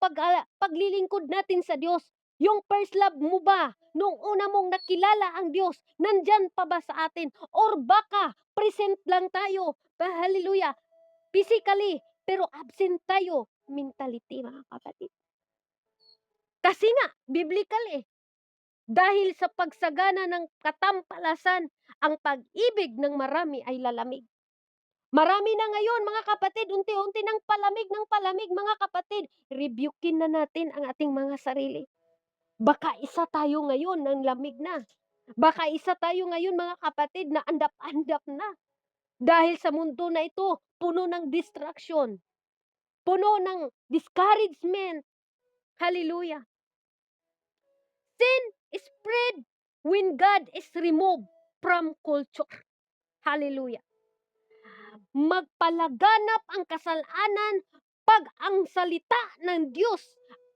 [SPEAKER 1] paglilingkod natin sa Diyos? Yung first love mo ba, nung una mong nakilala ang Diyos, nandyan pa ba sa atin? Or baka present lang tayo, hallelujah, physically, pero absent tayo, mentality mga kapatid. Kasi nga, biblical eh. Dahil sa pagsagana ng katampalasan, ang pag-ibig ng marami ay lalamig. Marami na ngayon mga kapatid, unti-unti ng palamig mga kapatid. Rebukin na natin ang ating mga sarili. Baka isa tayo ngayon ng lamig na. Baka isa tayo ngayon mga kapatid na andap-andap na. Dahil sa mundo na ito, puno ng distraction, puno ng discouragement. Hallelujah. Sin is spread when God is removed from culture. Hallelujah. Magpalaganap ang kasalanan pag ang salita ng Diyos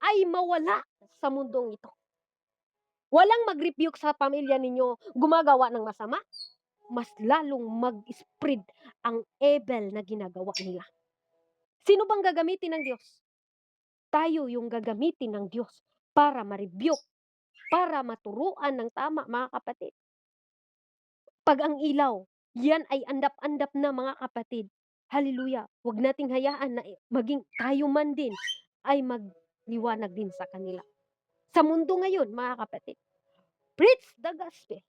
[SPEAKER 1] ay mawala sa mundong ito. Walang mag-rebuke sa pamilya ninyo gumagawa ng masama. Mas lalong mag-spread ang evil na ginagawa nila. Sino bang gagamitin ng Diyos? Tayo yung gagamitin ng Diyos para ma-rebuke, para maturuan ng tama, mga kapatid. Pag ang ilaw, yan ay andap-andap na, mga kapatid. Hallelujah. Huwag nating hayaan na maging tayo man din ay magliwanag din sa kanila. Sa mundo ngayon, mga kapatid, preach the gospel.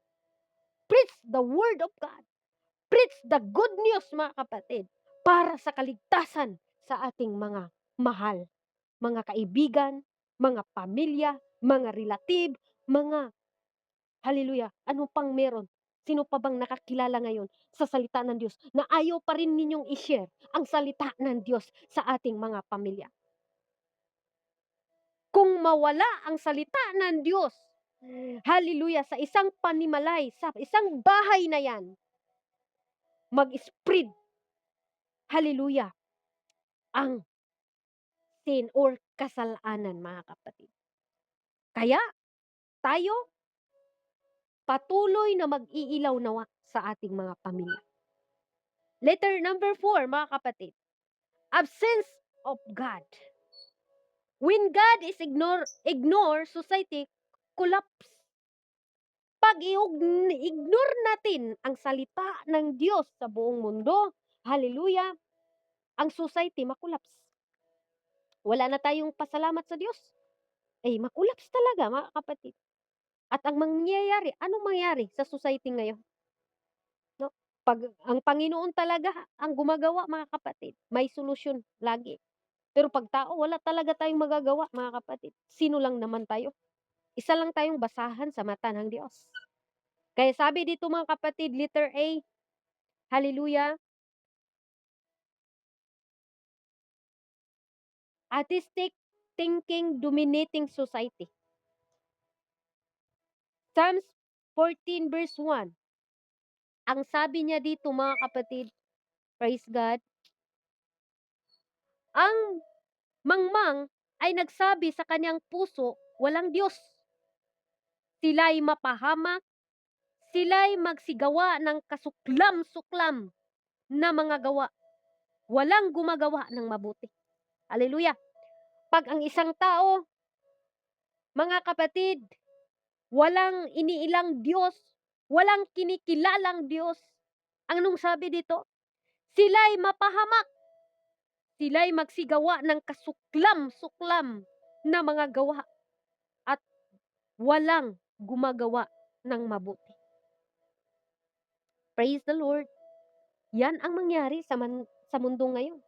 [SPEAKER 1] Preach the word of God. Preach the good news, mga kapatid, para sa kaligtasan sa ating mga mahal, mga kaibigan, mga pamilya, mga relative, mga, hallelujah, ano pang meron? Sino pa bang nakakilala ngayon sa salita ng Diyos na ayaw pa rin ninyong i-share ang salita ng Diyos sa ating mga pamilya? Kung mawala ang salita ng Diyos, hallelujah, sa isang panimalay, sa isang bahay na yan, mag-spread, hallelujah, ang sin or kasalanan, mga kapatid. Kaya, tayo, patuloy na mag-iilaw nawa sa ating mga pamilya. Letter number 4, mga kapatid. Absence of God. When God is ignore, society collapse. Pag i-ignore natin ang salita ng Diyos sa buong mundo, hallelujah, ang society makulaps. Wala na tayong pasalamat sa Diyos. Makulaps talaga, mga kapatid. At ang mangyayari, anong mangyayari sa society ngayon? No? Pag ang Panginoon talaga ang gumagawa, mga kapatid, may solusyon lagi. Pero pag tao, wala talaga tayong magagawa, mga kapatid. Sino lang naman tayo? Isa lang tayong basahan sa mata ng Diyos. Kaya sabi dito, mga kapatid, letter A, hallelujah, atheistic thinking dominating society. Psalms 14 verse 1. Ang sabi niya dito, mga kapatid, praise God, ang mangmang ay nagsabi sa kanyang puso, walang Diyos. Sila'y mapahamak, sila'y magsigawa ng kasuklam-suklam na mga gawa. Walang gumagawa ng mabuti. Hallelujah. Pag ang isang tao, mga kapatid, walang iniilang Diyos, walang kinikilalang Diyos, anong sabi dito? Sila'y mapahamak, sila'y magsigawa ng kasuklam-suklam na mga gawa at walang gumagawa ng mabuti. Praise the Lord. Yan ang mangyari sa mundo ngayon.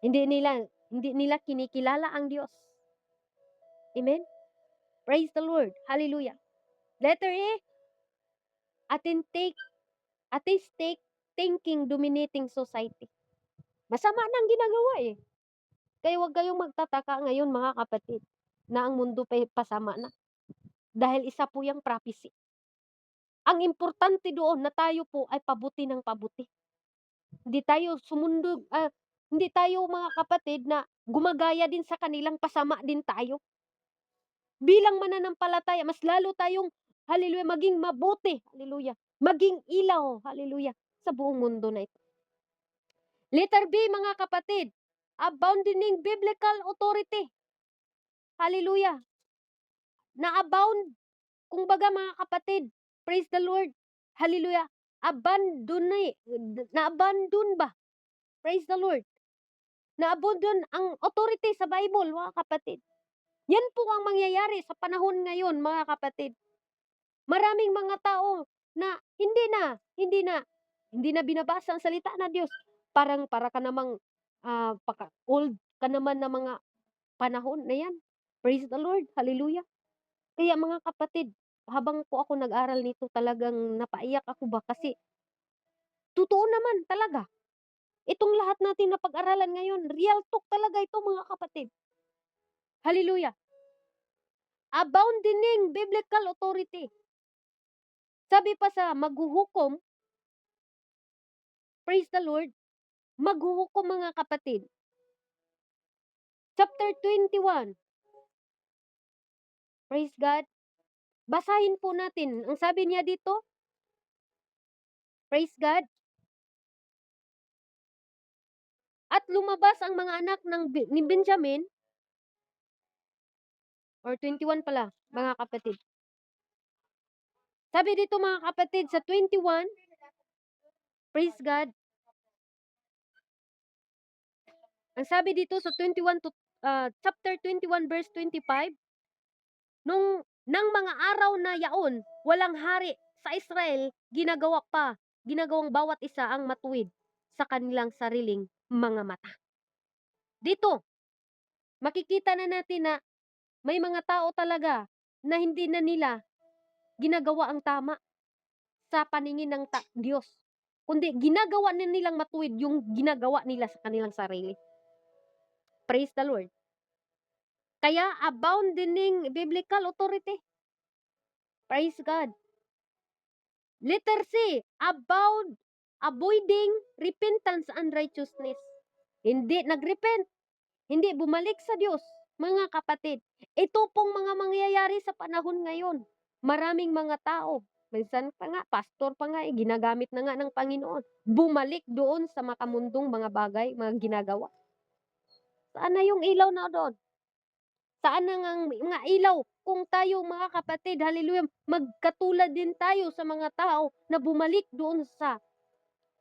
[SPEAKER 1] Hindi nila kinikilala ang Diyos. Amen? Praise the Lord. Hallelujah. Letter A, atheistic thinking dominating society. Masama na ang ginagawa eh. Kaya huwag kayong magtataka ngayon, mga kapatid, na ang mundo pasama na. Dahil isa po yung prophecy. Ang importante doon na tayo po ay pabuti ng pabuti. Hindi tayo hindi tayo, mga kapatid, na gumagaya din sa kanilang, pasama din tayo. Bilang mananampalataya, mas lalo tayong, hallelujah, maging mabuti, hallelujah, maging ilaw, hallelujah, sa buong mundo na ito. Letter B, mga kapatid, abounding biblical authority. Hallelujah. Na-abound, kumbaga, mga kapatid, praise the Lord, hallelujah, na-abandon ba? Praise the Lord. Na-abandon ang authority sa Bible, mga kapatid. Yan po ang mangyayari sa panahon ngayon, mga kapatid. Maraming mga tao na hindi na binabasa ang salita ng Diyos. Para ka namang old ka naman na mga panahon na yan. Praise the Lord. Hallelujah. Kaya, mga kapatid, habang po ako nag-aral nito talagang napaiyak ako ba kasi totoo naman talaga. Itong lahat nating napag-aralan ngayon, real talk talaga ito mga kapatid. Hallelujah. Abounding biblical authority. Sabi pa sa maghuhukom, praise the Lord, maghuhukom mga kapatid. Chapter 21. Praise God. Basahin po natin. Ang sabi niya dito, praise God. At lumabas ang mga anak ni Benjamin, or 21 pala, mga kapatid. Sabi dito mga kapatid sa 21, praise God. Ang sabi dito sa 21 to chapter 21 verse 25, nang mga araw na yaon, walang hari sa Israel, ginagawang bawat isa ang matuwid sa kanilang sariling mga mata. Dito, makikita na natin na may mga tao talaga na hindi na nila ginagawa ang tama sa paningin ng Diyos. Kundi ginagawa na nilang matuwid yung ginagawa nila sa kanilang sarili. Praise the Lord. Kaya abounding biblical authority. Praise God. Letter C, avoiding repentance and righteousness. Hindi nagrepent, hindi bumalik sa Diyos, mga kapatid. Ito pong mga mangyayari sa panahon ngayon. Maraming mga tao, minsan pa nga, pastor pa nga, ginagamit na nga ng Panginoon. Bumalik doon sa makamundong mga bagay, mga ginagawa. Saan na yung ilaw na doon? Saan na ang mga ilaw? Kung tayo mga kapatid, hallelujah, magkatulad din tayo sa mga tao na bumalik doon sa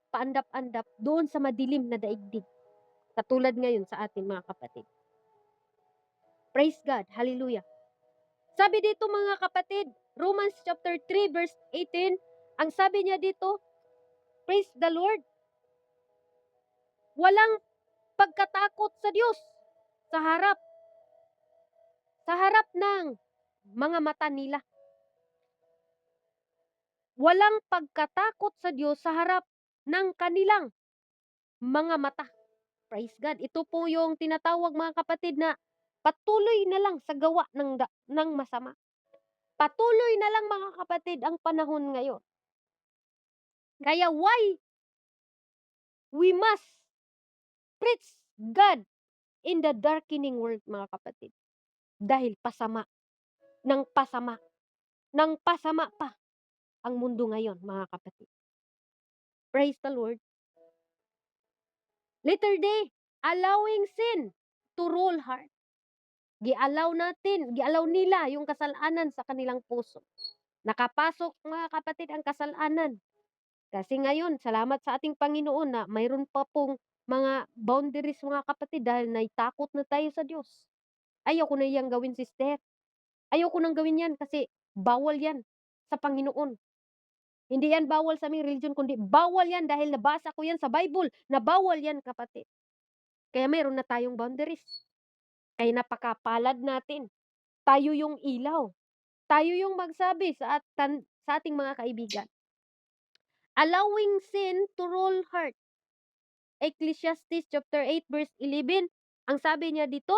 [SPEAKER 1] paandap-andap, doon sa madilim na daigdig. Katulad ngayon sa atin mga kapatid. Praise God, hallelujah. Sabi dito mga kapatid, Romans chapter 3 verse 18, ang sabi niya dito, praise the Lord, walang pagkatakot sa Diyos sa harap ng mga mata nila. Walang pagkatakot sa Diyos sa harap ng kanilang mga mata. Praise God. Ito po yung tinatawag mga kapatid na patuloy na lang sa gawa ng masama. Patuloy na lang mga kapatid ang panahon ngayon. Kaya why we must preach God in the darkening world mga kapatid? Dahil pasama pa ang mundo ngayon mga kapatid. Praise the Lord. Letter D, allowing sin to rule heart. Gialaw nila yung kasalanan sa kanilang puso. Nakapasok mga kapatid ang kasalanan. Kasi ngayon, salamat sa ating Panginoon na mayroon pa pong mga boundaries mga kapatid dahil naitakot na tayo sa Diyos. Ayaw ko na yang gawin, sister. Ayaw ko nang gawin yan kasi bawal yan sa Panginoon. Hindi yan bawal sa aming religion, kundi bawal yan dahil nabasa ko yan sa Bible na bawal yan kapatid. Kaya mayroon na tayong boundaries. Kaya napakapalad natin. Tayo yung ilaw. Tayo yung magsabi sa ating mga kaibigan. Allowing sin to rule heart. Ecclesiastes chapter 8 verse 11. Ang sabi niya dito,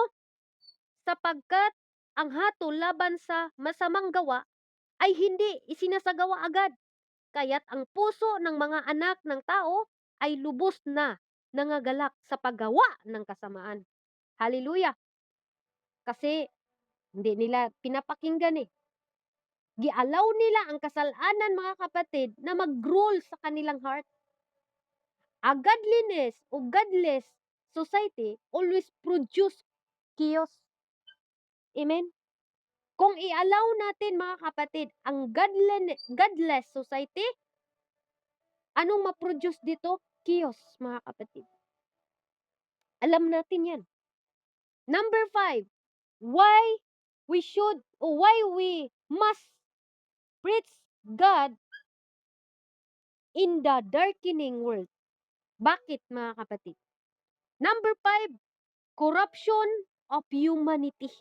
[SPEAKER 1] sapagkat ang hatol laban sa masamang gawa ay hindi isinasagawa agad. Kaya't ang puso ng mga anak ng tao ay lubos na nangagalak sa paggawa ng kasamaan. Hallelujah. Kasi hindi nila pinapakinggan eh. Gialaw nila ang kasalanan mga kapatid na mag-rule sa kanilang heart. A godliness o godless society always produce chaos. Amen? Kung i-allow natin mga kapatid ang godless society, anong ma-produce dito? Chaos mga kapatid. Alam natin yan. Number 5, why we must preach God in the darkening world. Bakit mga kapatid? Number 5, corruption of humanity.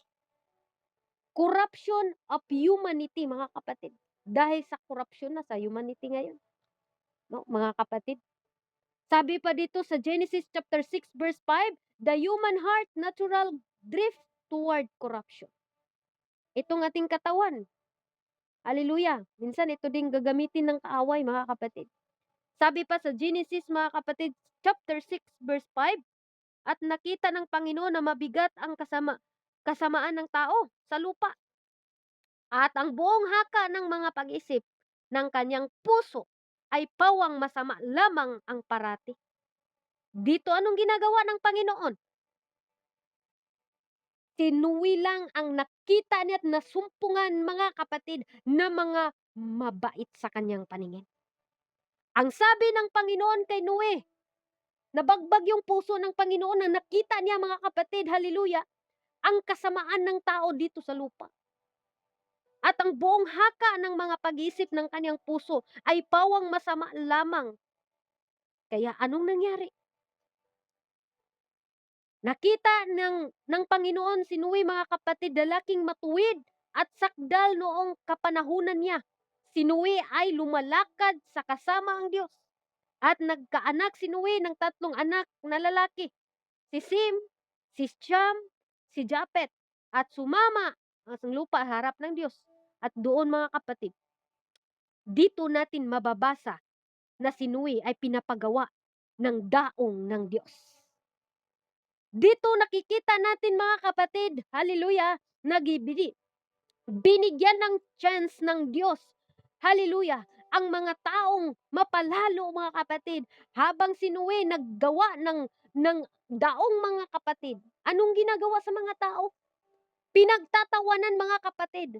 [SPEAKER 1] Corruption of humanity, mga kapatid. Dahil sa corruption na sa humanity ngayon, no, mga kapatid. Sabi pa dito sa Genesis chapter 6 verse 5, the human heart natural drift toward corruption. Itong ating katawan. Hallelujah. Minsan ito ding gagamitin ng kaaway, mga kapatid. Sabi pa sa Genesis, mga kapatid, chapter 6 verse 5, at nakita ng Panginoon na mabigat ang kasamaan ng tao sa lupa. At ang buong haka ng mga pag-isip ng kanyang puso ay pawang masama lamang ang parati. Dito anong ginagawa ng Panginoon? Tinuwi ang nakita niya at nasumpungan, mga kapatid, na mga mabait sa kanyang paningin. Ang sabi ng Panginoon kay Noe, nabagbag yung puso ng Panginoon na nakita niya, mga kapatid, hallelujah, ang kasamaan ng tao dito sa lupa. At ang buong haka ng mga pag-isip ng kanyang puso ay pawang masama lamang. Kaya anong nangyari? Nakita ng Panginoon si Noe, mga kapatid, lalaking matuwid at sakdal noong kapanahunan niya. Si Noe ay lumalakad sa kasama ang Diyos. At nagkaanak si Noe ng 3 anak na lalaki. Si Sim, si Cham, si Japet. At sumama ang lupa harap ng Diyos. At doon, mga kapatid, dito natin mababasa na si Noe ay pinapagawa ng daong ng Diyos. Dito nakikita natin, mga kapatid, hallelujah, binigyan ng chance ng Diyos, hallelujah, ang mga taong mapalalo, mga kapatid, habang si Noe naggawa ng daong, mga kapatid. Anong ginagawa sa mga tao? Pinagtatawanan, mga kapatid.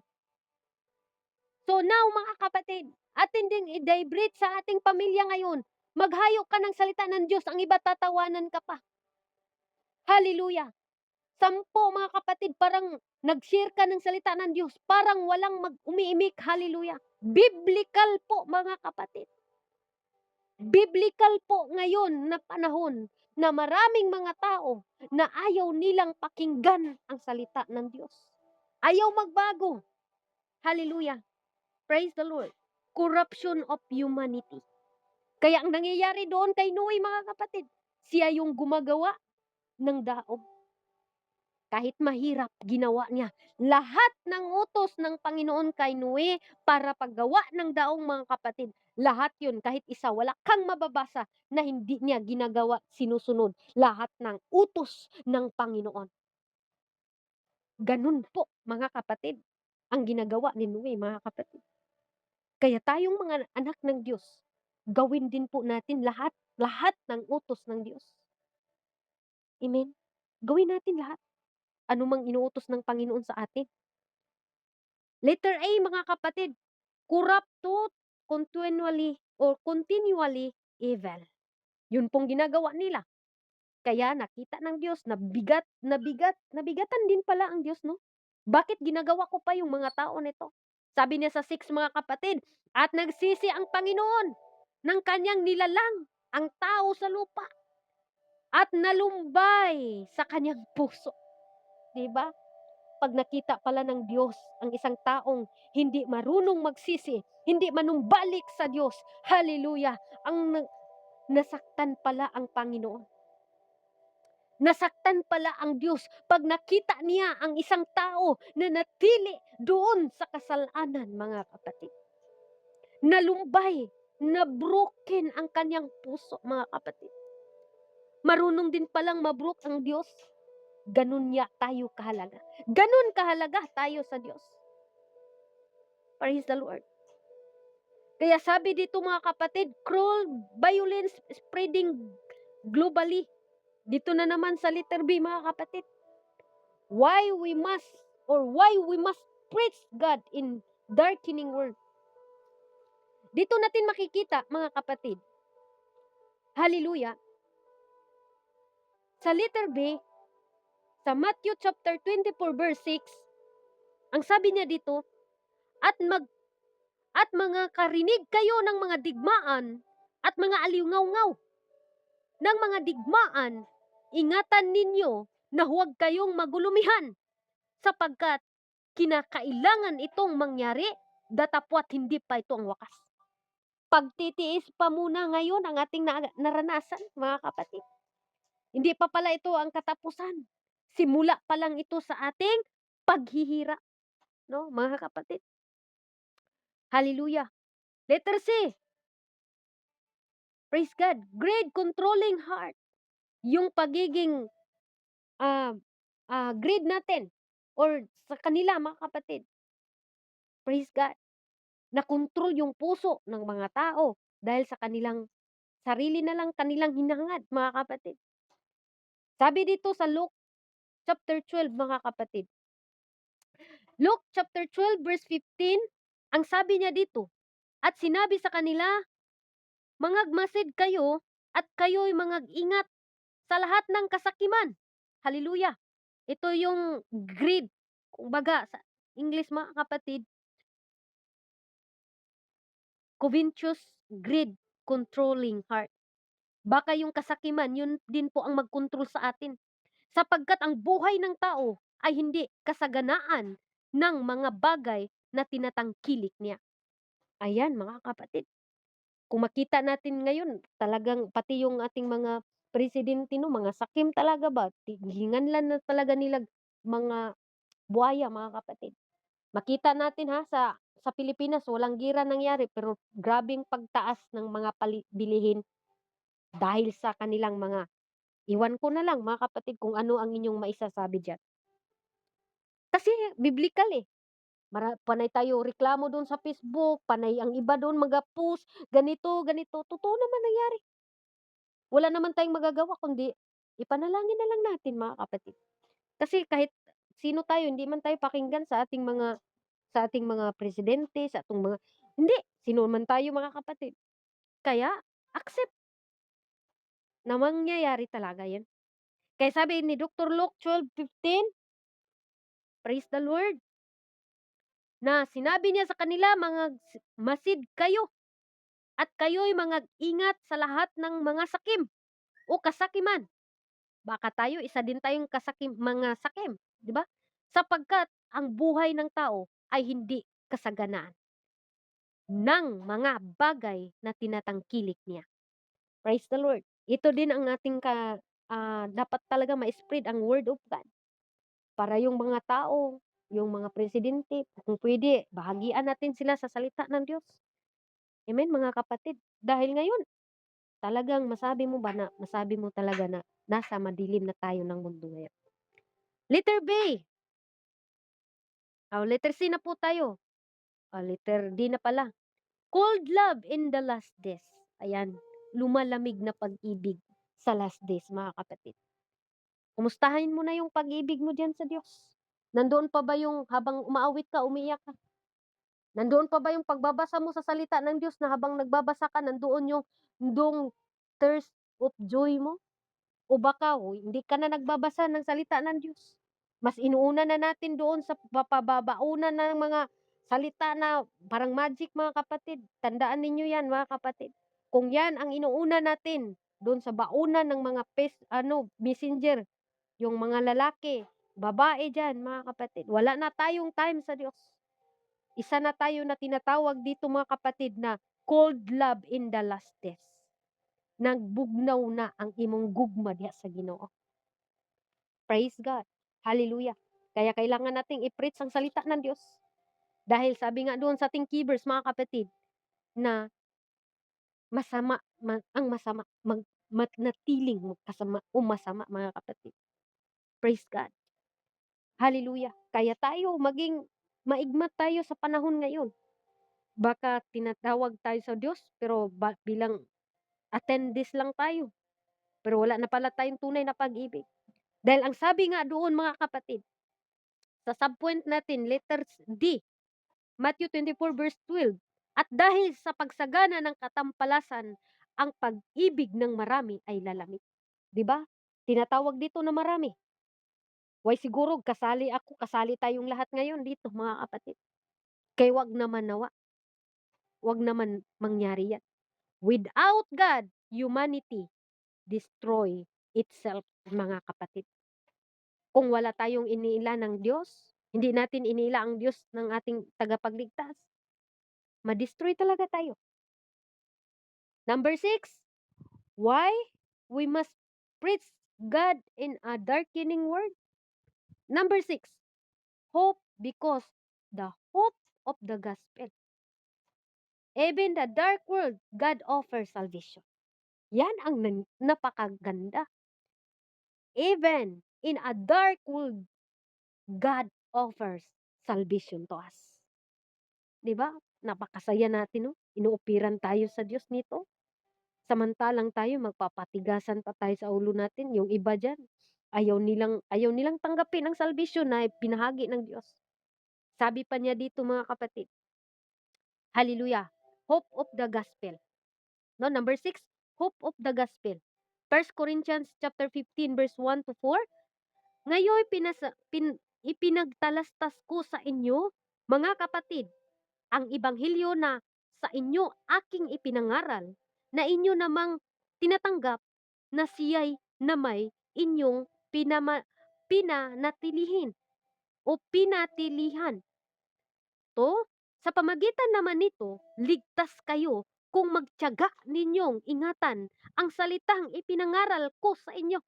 [SPEAKER 1] So now, mga kapatid, atin ding i-deliberate sa ating pamilya ngayon. Maghayo ka ng salita ng Diyos, ang iba tatawanan ka pa. Hallelujah. 10, mga kapatid, parang nag-share ka ng salita ng Diyos, parang walang umiimik. Hallelujah. Biblical po, mga kapatid. Biblical po ngayon na panahon na maraming mga tao na ayaw nilang pakinggan ang salita ng Diyos. Ayaw magbago. Hallelujah. Praise the Lord. Corruption of humanity. Kaya ang nangyayari doon kay Noe, mga kapatid, siya yung gumagawa ng daong. Kahit mahirap, ginawa niya. Lahat ng utos ng Panginoon kay Noe para paggawa ng daong, mga kapatid, lahat yun, kahit isa, wala kang mababasa na hindi niya ginagawa, sinusunod. Lahat ng utos ng Panginoon. Ganun po, mga kapatid, ang ginagawa ni Noe, mga kapatid. Kaya tayong mga anak ng Diyos, gawin din po natin lahat ng utos ng Diyos. Amen? Gawin natin lahat. Ano mang inuutos ng Panginoon sa atin. Letter A, mga kapatid, corrupt to continually evil. Yun pong ginagawa nila. Kaya nakita ng Diyos na nabigatan din pala ang Diyos, no? Bakit ginagawa ko pa yung mga tao nito? Sabi niya sa 6, mga kapatid, at nagsisi ang Panginoon ng kanyang nilalang ang tao sa lupa at nalumbay sa kanyang puso. Diba? Pag nakita pala ng Diyos ang isang taong hindi marunong magsisi, hindi manumbalik sa Diyos, hallelujah, nasaktan pala ang Panginoon. Nasaktan pala ang Diyos pag nakita niya ang isang tao na natili doon sa kasalanan, mga kapatid. Nalumbay, na-broken ang kanyang puso, mga kapatid. Marunong din palang mabrok ang Diyos. Ganun niya tayo kahalaga. Ganun kahalaga tayo sa Diyos. Praise the Lord. Kaya sabi dito, mga kapatid, cruel violence spreading globally. Dito na naman sa letter B, mga kapatid. Why we must preach God in darkening world. Dito natin makikita, mga kapatid. Hallelujah. Sa letter B, sa Matthew chapter 24 verse 6, ang sabi niya dito, at mga karinig kayo ng mga digmaan at mga aliwngaw-ngaw ng mga digmaan, ingatan ninyo na huwag kayong magulumihan sapagkat kinakailangan itong mangyari, datapwat hindi pa ito ang wakas. Pagtitiis pa muna ngayon ang ating naranasan, mga kapatid. Hindi pa pala ito ang katapusan. Simula pa lang ito sa ating paghihirap, no, mga kapatid. Hallelujah. Letter C. Praise God. Greed, controlling heart. Yung pagiging greed natin or sa kanila, mga kapatid. Praise God. Nakontrol yung puso ng mga tao dahil sa kanilang sarili na lang kanilang hinangad, mga kapatid. Sabi dito sa Luke chapter 12, mga kapatid. Luke chapter 12 verse 15, ang sabi niya dito, at sinabi sa kanila, mangagmasid kayo at kayo'y mangag-ingat sa lahat ng kasakiman. Hallelujah. Ito yung greed. Kumbaga, sa English, mga kapatid, covetous greed, controlling heart. Baka yung kasakiman, yun din po ang mag-control sa atin. Sapagkat ang buhay ng tao ay hindi kasaganaan ng mga bagay na tinatangkilik niya. Ayan, mga kapatid. Kung makita natin ngayon, talagang pati yung ating mga presidente, no, mga sakim talaga ba? Hinganlan na talaga nila mga buhaya, mga kapatid. Makita natin ha, sa Pilipinas, walang gira nangyari, pero grabing pagtaas ng mga bilihin dahil sa kanilang mga, iwan ko na lang, mga kapatid, kung ano ang inyong maisasabi dyan. Kasi biblical eh. Panay tayo reklamo doon sa Facebook, panay ang iba doon mag-post, ganito, ganito. Totoo naman nangyari. Wala naman tayong magagawa kundi ipanalangin na lang natin, mga kapatid. Kasi kahit sino tayo, hindi man tayo pakinggan sa ating mga presidente, sa atong mga, hindi, sino man tayo, mga kapatid. Kaya, accept na mangyayari talaga yan. Kaya sabi ni Dr. Luke 12:15, praise the Lord, na sinabi niya sa kanila, mga masid kayo at kayo'y mga ingat sa lahat ng mga sakim o kasakiman. Baka tayo, isa din tayong mga sakim, di ba? Sapagkat ang buhay ng tao ay hindi kasaganaan ng mga bagay na tinatangkilik niya. Praise the Lord. Ito din ang ating dapat talaga ma-spread ang word of God. Para yung mga tao, yung mga presidente, kung pwede, bahagian natin sila sa salita ng Diyos. Amen, mga kapatid. Dahil ngayon, talagang masabi mo talaga na nasa madilim na tayo ng mundo ngayon. Letter B. Letter C na po tayo. Letter D na pala. Cold love in the last days. Ayan, lumalamig na pag-ibig sa last days, mga kapatid. Kumustahin mo na yung pag-ibig mo diyan sa Diyos. Nandoon pa ba yung habang umaawit ka, umiiyak ka? Nandoon pa ba yung pagbabasa mo sa salita ng Diyos na habang nagbabasa ka, nandoon yung thirst of joy mo? O baka hindi ka na nagbabasa ng salita ng Diyos. Mas inuuna na natin doon sa papababaunan ng mga salita na parang magic, mga kapatid. Tandaan ninyo yan, mga kapatid. Kung yan ang inuuna natin doon sa baunan ng mga messenger, yung mga lalaki, babae dyan, mga kapatid. Wala na tayong time sa Diyos. Isa na tayo na tinatawag dito, mga kapatid, na cold love in the last days. Nagbugnaw na ang imong gugma diha sa Ginoo. Praise God. Hallelujah. Kaya kailangan nating i-preach ang salita ng Diyos. Dahil sabi nga doon sa ating keyverse, mga kapatid, na ang masama, manatiling kasama o masama, mga kapatid. Praise God. Hallelujah. Kaya tayo, maging maigmat tayo sa panahon ngayon. Baka tinatawag tayo sa Diyos, pero bilang attendees lang tayo. Pero wala na pala tayong tunay na pag-ibig. Dahil ang sabi nga doon, mga kapatid, sa subpoint natin, letters D, Matthew 24 verse 12, at dahil sa pagsagana ng katampalasan, ang pag-ibig ng marami ay lalamig. Diba? Tinatawag dito na marami. Why siguro, kasali tayong lahat ngayon dito, mga kapatid. Kaya wag naman nawa. Wag naman mangyari yan. Without God, humanity destroy itself, mga kapatid. Kung wala tayong iniila ng Diyos, hindi natin iniila ang Diyos ng ating tagapagligtas, ma-destroy talaga tayo. Number 6, why we must preach God in a darkening world. Number 6, hope, because the hope of the gospel. Even the dark world, God offers salvation. Yan ang napakaganda. Even in a dark world, God offers salvation to us. 'Di ba? Napakasaya natin, no? Inuupiran tayo sa Diyos nito. Samantalang tayo magpapatigasan pa tayo sa ulo natin. Yung iba diyan, ayaw nilang tanggapin ang salvation na pinahagi ng Diyos. Sabi pa niya dito, mga kapatid, hallelujah, hope of the gospel. No, number 6, hope of the gospel. 1 Corinthians chapter 15 verse 1 to 4. Ngayon ipinagtalastas ko sa inyo, mga kapatid, ang ibanghilyo na sa inyo aking ipinangaral, na inyo namang tinatanggap, na siya'y namay inyong pinanatilihan. To, sa pamagitan naman nito, ligtas kayo kung magtiyaga ninyong ingatan ang salitang ipinangaral ko sa inyo,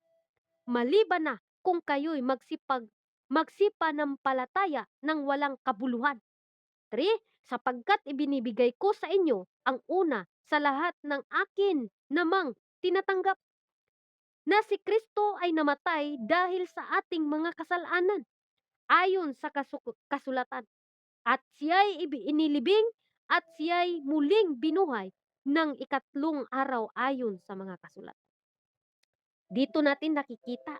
[SPEAKER 1] maliban na kung kayo'y magsipanampalataya ng walang kabuluhan. 3, sapagkat ibinibigay ko sa inyo ang una sa lahat ng akin namang tinatanggap, na si Kristo ay namatay dahil sa ating mga kasalanan, ayon sa kasulatan, at siya'y inilibing, at siya'y muling binuhay ng ikatlong araw ayon sa mga kasulatan. Dito natin nakikita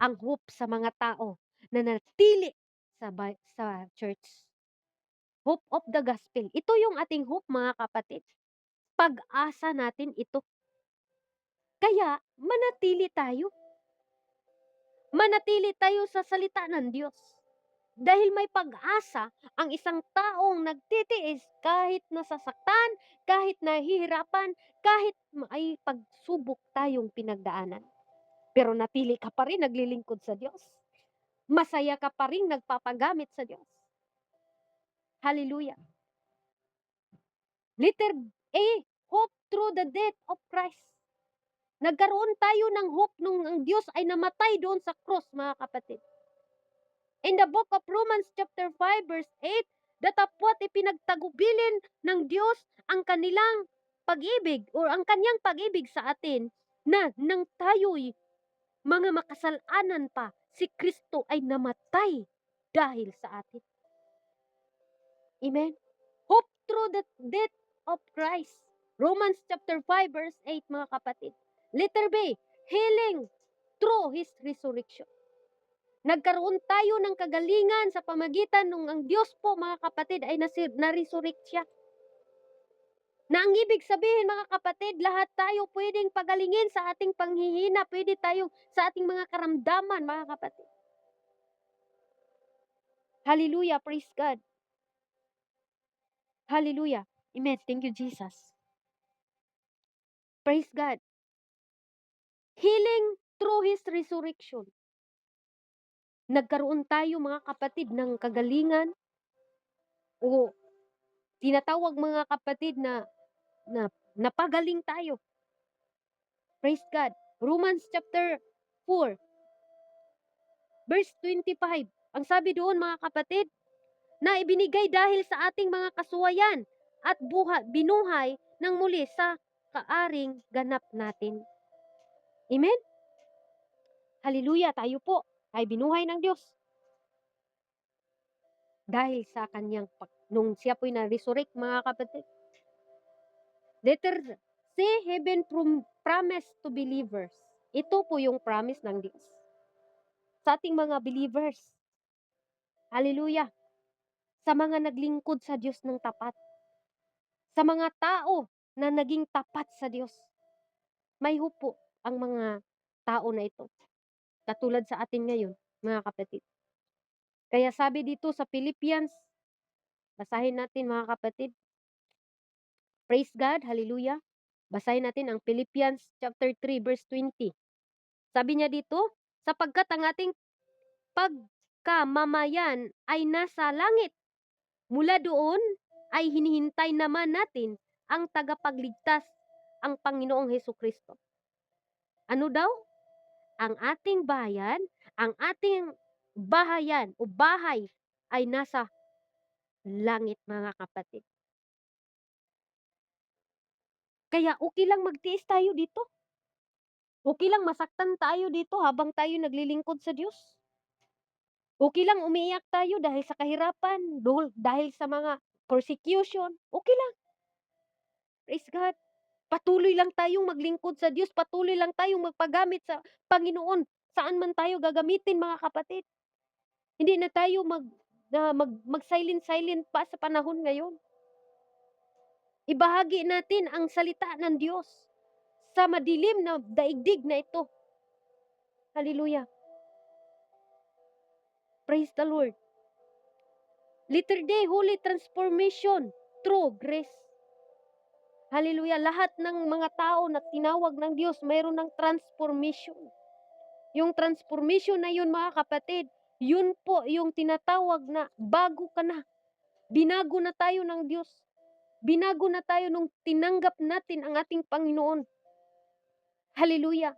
[SPEAKER 1] ang hope sa mga tao na natili sa church. Hope of the gospel. Ito yung ating hope, mga kapatid. Pag-asa natin ito. Kaya manatili tayo. Manatili tayo sa salita ng Diyos. Dahil may pag-asa ang isang taong nagtitiis kahit nasasaktan, kahit nahihirapan, kahit may pagsubok tayong pinagdaanan. Pero natili ka pa rin naglilingkod sa Diyos. Masaya ka pa rin nagpapagamit sa Diyos. Hallelujah. Letter A, hope through the death of Christ. Nagkaroon tayo ng hope nung ang Diyos ay namatay doon sa cross, mga kapatid. In the book of Romans chapter 5 verse 8, datapwat ipinagtagubilin ng Diyos ang kanilang pag-ibig o ang kanyang pag-ibig sa atin, na nang tayo'y mga makasalanan pa, si Kristo ay namatay dahil sa atin. Amen? Hope through the death of Christ. Romans chapter 5 verse 8, mga kapatid. Letter B, healing through His resurrection. Nagkaroon tayo ng kagalingan sa pamagitan ng ang Diyos po, mga kapatid, ay na-resurrect siya. Na ang ibig sabihin, mga kapatid, lahat tayo pwedeng pagalingin sa ating panghihina, pwede tayo sa ating mga karamdaman, mga kapatid. Hallelujah, praise God. Hallelujah. Amen. Thank you, Jesus. Praise God. Healing through His resurrection. Nagkaroon tayo, mga kapatid, ng kagalingan, o tinatawag, mga kapatid, na napagaling tayo. Praise God. Romans chapter 4 verse 25. Ang sabi doon, mga kapatid, na ibinigay dahil sa ating mga kasuwayan at binuhay ng muli sa kaaring ganap natin. Amen? Hallelujah, tayo po ay binuhay ng Diyos. Dahil sa kanyang, nung siya po'y na-resurrect, mga kapatid. Letter C, heaven promise to believers. Ito po yung promise ng Diyos sa ating mga believers. Hallelujah. Sa mga naglingkod sa Diyos ng tapat. Sa mga tao na naging tapat sa Diyos. May hope po ang mga tao na ito. Katulad sa atin ngayon, mga kapatid. Kaya sabi dito sa Philippians, basahin natin, mga kapatid. Praise God, hallelujah. Basahin natin ang Philippians chapter 3 verse 20. Sabi niya dito, sapagkat ang ating kamamayan ay nasa langit. Mula doon ay hinihintay naman natin ang tagapagligtas, ang Panginoong Hesukristo. Ano daw? Ang ating bayan, ang ating bahayan o bahay ay nasa langit, mga kapatid. Kaya okay lang magtiis tayo dito. Okay lang masaktan tayo dito habang tayo naglilingkod sa Diyos. Okay lang umiiyak tayo dahil sa kahirapan, dahil sa mga persecution. Okay lang. Praise God. Patuloy lang tayong maglingkod sa Diyos. Patuloy lang tayong magpagamit sa Panginoon. Saan man tayo gagamitin, mga kapatid. Hindi na tayo mag-silent pa sa panahon ngayon. Ibahagi natin ang salita ng Diyos sa madilim na daigdig na ito. Hallelujah. Praise the Lord. Letter D, holy transformation through grace. Hallelujah. Lahat ng mga tao na tinawag ng Diyos, mayroon ng transformation. Yung transformation na yun, mga kapatid, yun po yung tinatawag na bago ka na. Binago na tayo ng Diyos. Binago na tayo nung tinanggap natin ang ating Panginoon. Hallelujah.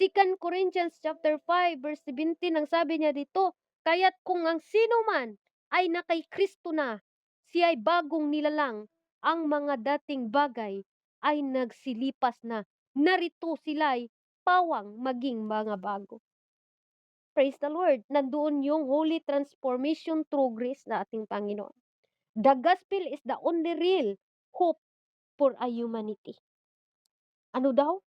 [SPEAKER 1] 2 Corinthians chapter 5 verse 17 ang sabi niya dito, kaya't kung ang sino man ay na kay Kristo na, siya ay bagong nilalang, ang mga dating bagay ay nagsilipas na, narito sila'y pawang maging mga bago. Praise the Lord. Nandoon yung holy transformation through grace na ating Panginoon. The gospel is the only real hope for a humanity. Ano daw?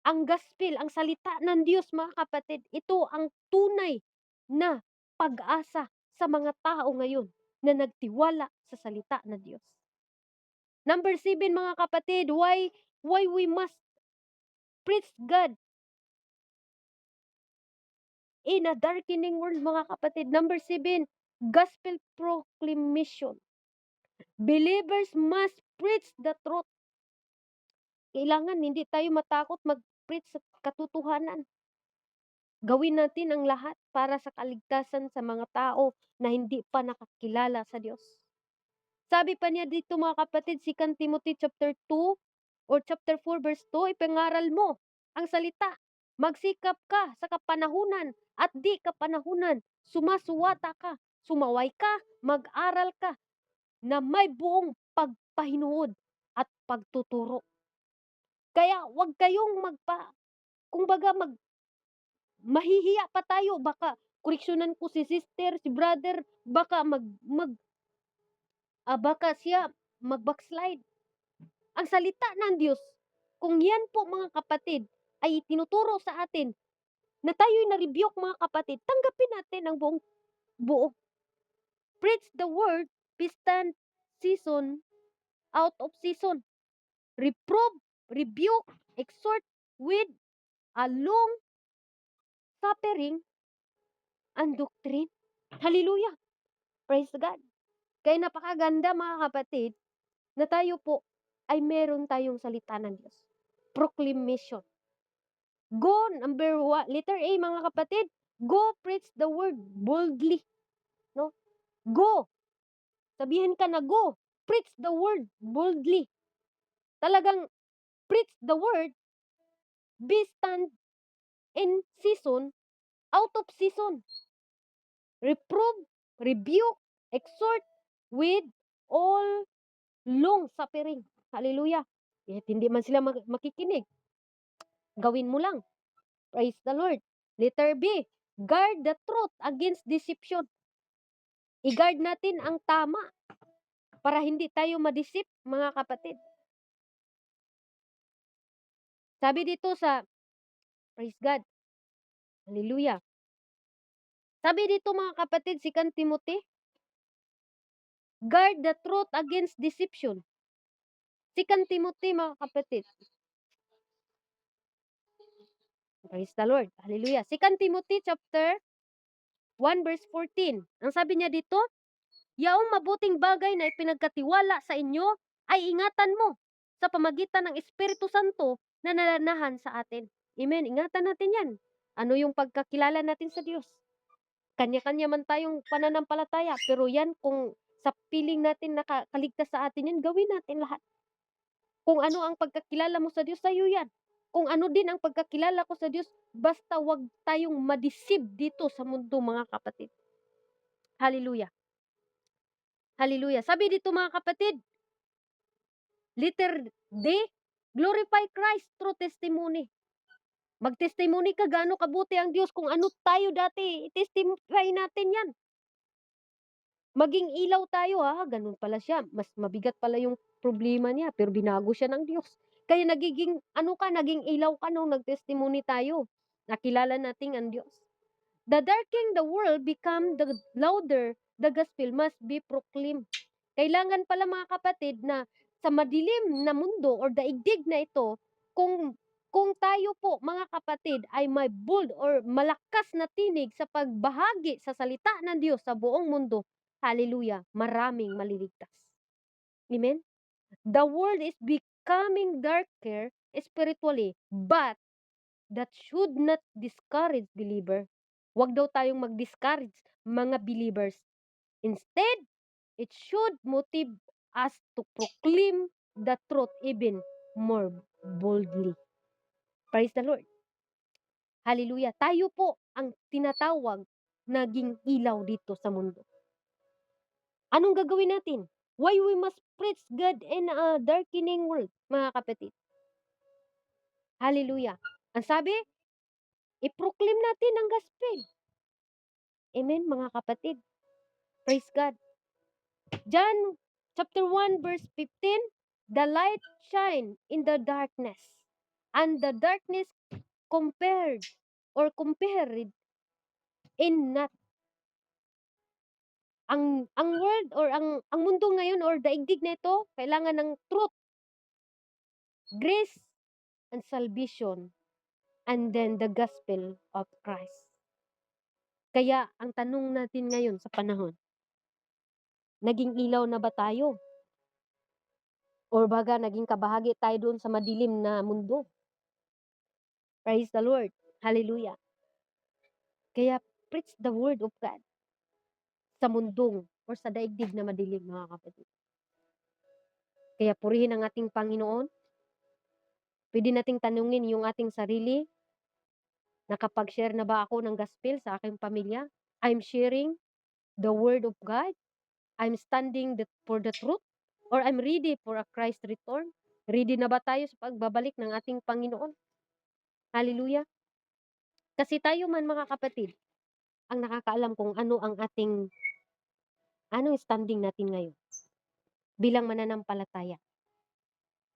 [SPEAKER 1] Ang gospel, ang salita ng Diyos, mga kapatid, ito ang tunay na pag-asa sa mga tao ngayon na nagtiwala sa salita ng Diyos. Number 7, mga kapatid, why we must preach God in a darkening world, mga kapatid. Number 7, gospel proclamation. Believers must preach the truth. Kailangan hindi tayo matakot mag-preach sa katotohanan. Gawin natin ang lahat para sa kaligtasan sa mga tao na hindi pa nakakilala sa Diyos. Sabi pa niya dito, mga kapatid, 2 Timothy chapter 2 or chapter 4 verse 2, ipangaral mo ang salita. Magsikap ka sa kapanahunan at di kapanahunan. Sumasuwata ka, sumaway ka, mag-aral ka na may buong pagpahinuod at pagtuturo. Kaya wag kayong mahihiya pa tayo, baka koreksyonan ko si sister, si brother, baka baka siya mag-backslide. Ang salita ng Diyos, kung yan po, mga kapatid, ay tinuturo sa atin na tayo'y na-rebuke, mga kapatid, tanggapin natin ang buo. Preach the word, stand season, out of season. Reprove, rebuke, exhort with a long suffering and doctrine. Hallelujah. Praise God. Kaya napakaganda, mga kapatid, na tayo po ay meron tayong salita ng Diyos. Proclamation. Go, number 1, letter A, mga kapatid, go preach the word boldly. No? Go. Sabihin ka na go. Preach the word boldly. Talagang preach the word, be stand in season, out of season. Reprove, rebuke, exhort with all long suffering. Hallelujah. Kahit hindi man sila makikinig, gawin mo lang. Praise the Lord. Letter B, guard the truth against deception. I-guard natin ang tama para hindi tayo madisip, mga kapatid. Sabi dito sa, praise God. Hallelujah. Sabi dito, mga kapatid, 2 Timothy, guard the truth against deception. 2 Timothy, mga kapatid. Praise the Lord. Hallelujah. 2 Timothy chapter 1 verse 14. Ang sabi niya dito, yaong mabuting bagay na ipinagkatiwala sa inyo ay ingatan mo sa pamagitan ng Espiritu Santo na nalanahan sa atin. Amen. Ingatan natin yan. Ano yung pagkakilala natin sa Diyos? Kanya-kanya man tayong pananampalataya, pero yan kung sa piling natin kaligtas sa atin yan, gawin natin lahat. Kung ano ang pagkakilala mo sa Diyos, sa'yo yan. Kung ano din ang pagkakilala ko sa Diyos, basta wag tayong ma-deceive dito sa mundo, mga kapatid. Hallelujah. Hallelujah. Sabi dito, mga kapatid, letter D, glorify Christ through testimony. Mag-testimony ka gaano kabuti ang Diyos, kung ano tayo dati, i-testify natin yan. Maging ilaw tayo, ganun pala siya. Mas mabigat pala yung problema niya, pero binago siya ng Diyos. Kaya naging ilaw ka nung nag-testimony tayo. Nakilala natin ang Diyos. The darkening the world become the louder the gospel must be proclaimed. Kailangan pala, mga kapatid, na sa madilim na mundo or daigdig na ito, kung tayo po, mga kapatid, ay may bold or malakas na tinig sa pagbahagi sa salita ng Diyos sa buong mundo, hallelujah, maraming maliligtas. Amen? The world is becoming darker spiritually, but that should not discourage believer. Huwag daw tayong mag-discourage, mga believers. Instead, it should motivate us to proclaim the truth even more boldly. Praise the Lord. Hallelujah. Tayo po ang tinatawag naging ilaw dito sa mundo. Anong gagawin natin? Why we must preach God in a darkening world, mga kapatid? Hallelujah. Ang sabi, i-proclaim natin ang gospel. Amen, mga kapatid. Praise God. John chapter 1 verse 15, the light shine in the darkness, and the darkness compared in not. Ang world or ang mundo ngayon or daigdig na ito, kailangan ng truth, grace, and salvation, and then the gospel of Christ. Kaya ang tanong natin ngayon sa panahon, naging ilaw na ba tayo? Or baga naging kabahagi tayo doon sa madilim na mundo? Praise the Lord. Hallelujah. Kaya preach the word of God sa mundong or sa daigdig na madilim, mga kapatid. Kaya purihin ang ating Panginoon. Pwede nating tanungin yung ating sarili, nakapag-share na ba ako ng gospel sa aking pamilya? I'm sharing the word of God. I'm standing for the truth. Or I'm ready for a Christ return. Ready na ba tayo sa pagbabalik ng ating Panginoon? Hallelujah. Kasi tayo man, mga kapatid, ang nakakaalam kung ano ang standing natin ngayon bilang mananampalataya.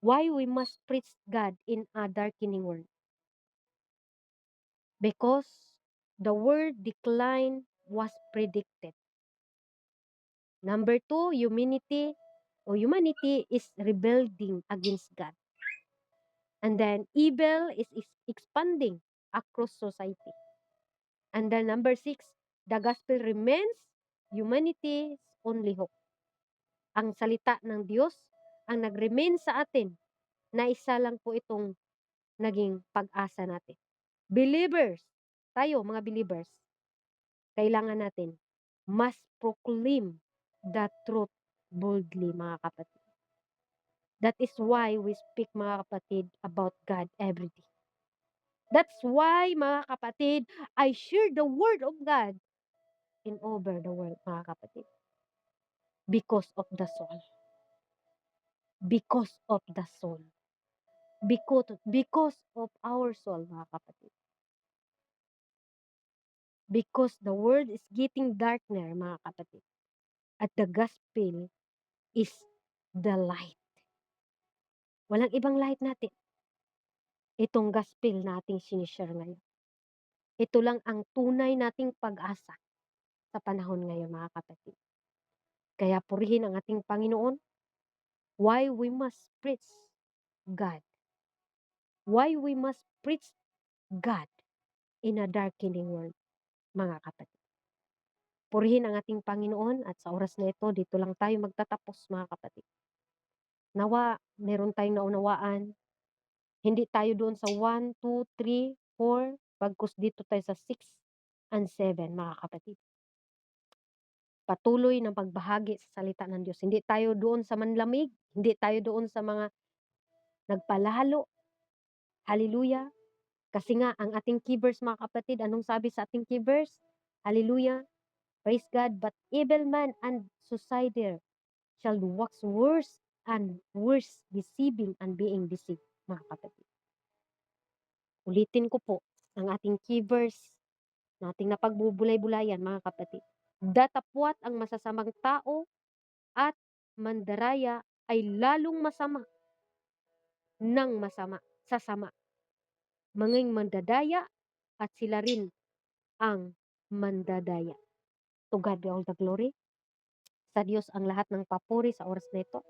[SPEAKER 1] Why we must preach God in a darkening world? Because the world decline was predicted. Number 2, humanity is rebelling against God. And then evil is expanding across society. And then number 6, the gospel remains humanity's only hope. Ang salita ng Diyos ang nag-remain sa atin, na isa lang po itong naging pag-asa natin. Believers, tayo mga believers, kailangan natin must proclaim the truth boldly, mga kapatid. That is why we speak, mga kapatid, about God every day. That's why, mga kapatid, I share the word of God in over the world, mga kapatid. Because of the soul. Because of the soul. Because of our soul, mga kapatid. Because the world is getting darker, mga kapatid. At the gospel is the light. Walang ibang light natin. Itong gospel nating sinishare ngayon. Ito lang ang tunay nating pag-asa sa panahon ngayon, mga kapatid. Kaya purihin ang ating Panginoon. Why we must preach God. Why we must preach God in a darkening world, mga kapatid. Purihin ang ating Panginoon at sa oras na ito, dito lang tayo magtatapos, mga kapatid. Nawa, meron tayong naunawaan. Hindi tayo doon sa 1, 2, 3, 4, bagkus dito tayo sa 6 and 7, mga kapatid. patuloy na pagbahagi sa salita ng Diyos. Hindi tayo doon sa manlamig, hindi tayo doon sa mga nagpalalo. Hallelujah. Kasi nga, ang ating key verse mga kapatid, anong sabi sa ating key verse? Hallelujah. Praise God. But evil man and suicider shall wax worse and worse, deceiving and being deceived, mga kapatid. Ulitin ko po, ang ating key verse, na ating napagbubulay-bulayan, mga kapatid. Datapwat ang masasamang tao at mandaraya ay lalong masama ng masama sa sama. Manging mandadaya at sila rin ang mandadaya. To God be all the glory. Sa Diyos ang lahat ng papuri sa oras na ito.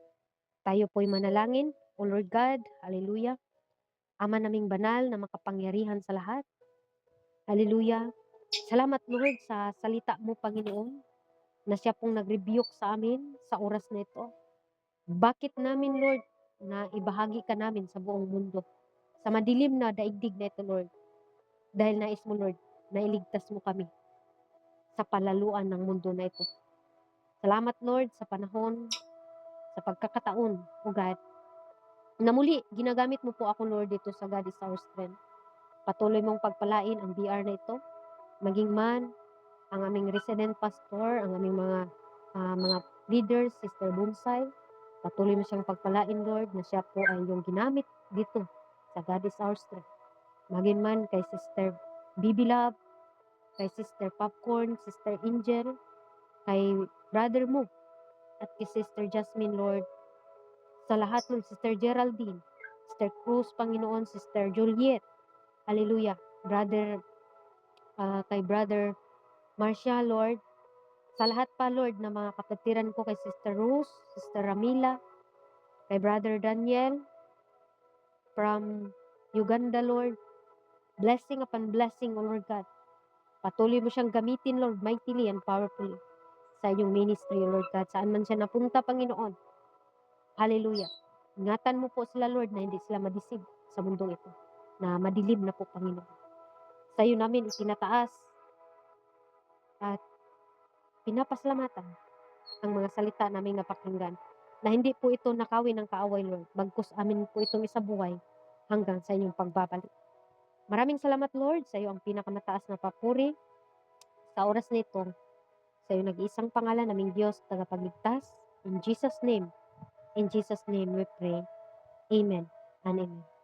[SPEAKER 1] Tayo po'y manalangin. O Lord God, hallelujah. Ama naming banal na makapangyarihan sa lahat. Hallelujah. Salamat Lord sa salita mo Panginoon na siya pong nag-rebuke sa amin sa oras na ito. Bakit namin Lord na ibahagi ka namin sa buong mundo? Sa madilim na daigdig na ito Lord. Dahil nais mo Lord na iligtas mo kami sa palaluan ng mundo na ito. Salamat Lord sa panahon, sa pagkakataon, O God, na muli ginagamit mo po ako Lord dito sa God is our strength. Patuloy mong pagpalain ang BR na ito, maging man ang aming resident pastor, ang aming mga leaders, Sister Bonsai. Patuloy mo siyang pagpalain Lord na siya po ay yung ginamit dito sa God is our strength. Maging man kay Sister Bibi Love, kay Sister Popcorn, Sister Angel, kay Brother Mo, at kay Sister Jasmine, Lord, sa lahat ng Sister Geraldine, Sister Cruz, Panginoon, Sister Juliet, hallelujah, kay Brother Marcia, Lord, sa lahat pa, Lord, na mga kapatiran ko kay Sister Rose, Sister Ramila, kay Brother Daniel, from Uganda, Lord, blessing upon blessing, O Lord God. Patuloy mo siyang gamitin, Lord, mightily and powerfully sa iyong ministry, Lord God. Saan man siya napunta, Panginoon. Hallelujah. Ingatan mo po sila, Lord, na hindi sila madisig sa mundong ito. Na madilim na po, Panginoon. Sa iyo namin itinataas at pinapasalamatan ang mga salita namin napakinggan. Na hindi po ito nakawin ng kaaway, Lord. Bagkus amin po itong isabuhay hanggang sa inyong pagbabalik. Maraming salamat, Lord, sa iyo ang pinakamataas na papuri sa oras na ito. Sa iyo nag-iisang pangalan naming Diyos, tagapagligtas. In Jesus' name we pray. Amen and amen.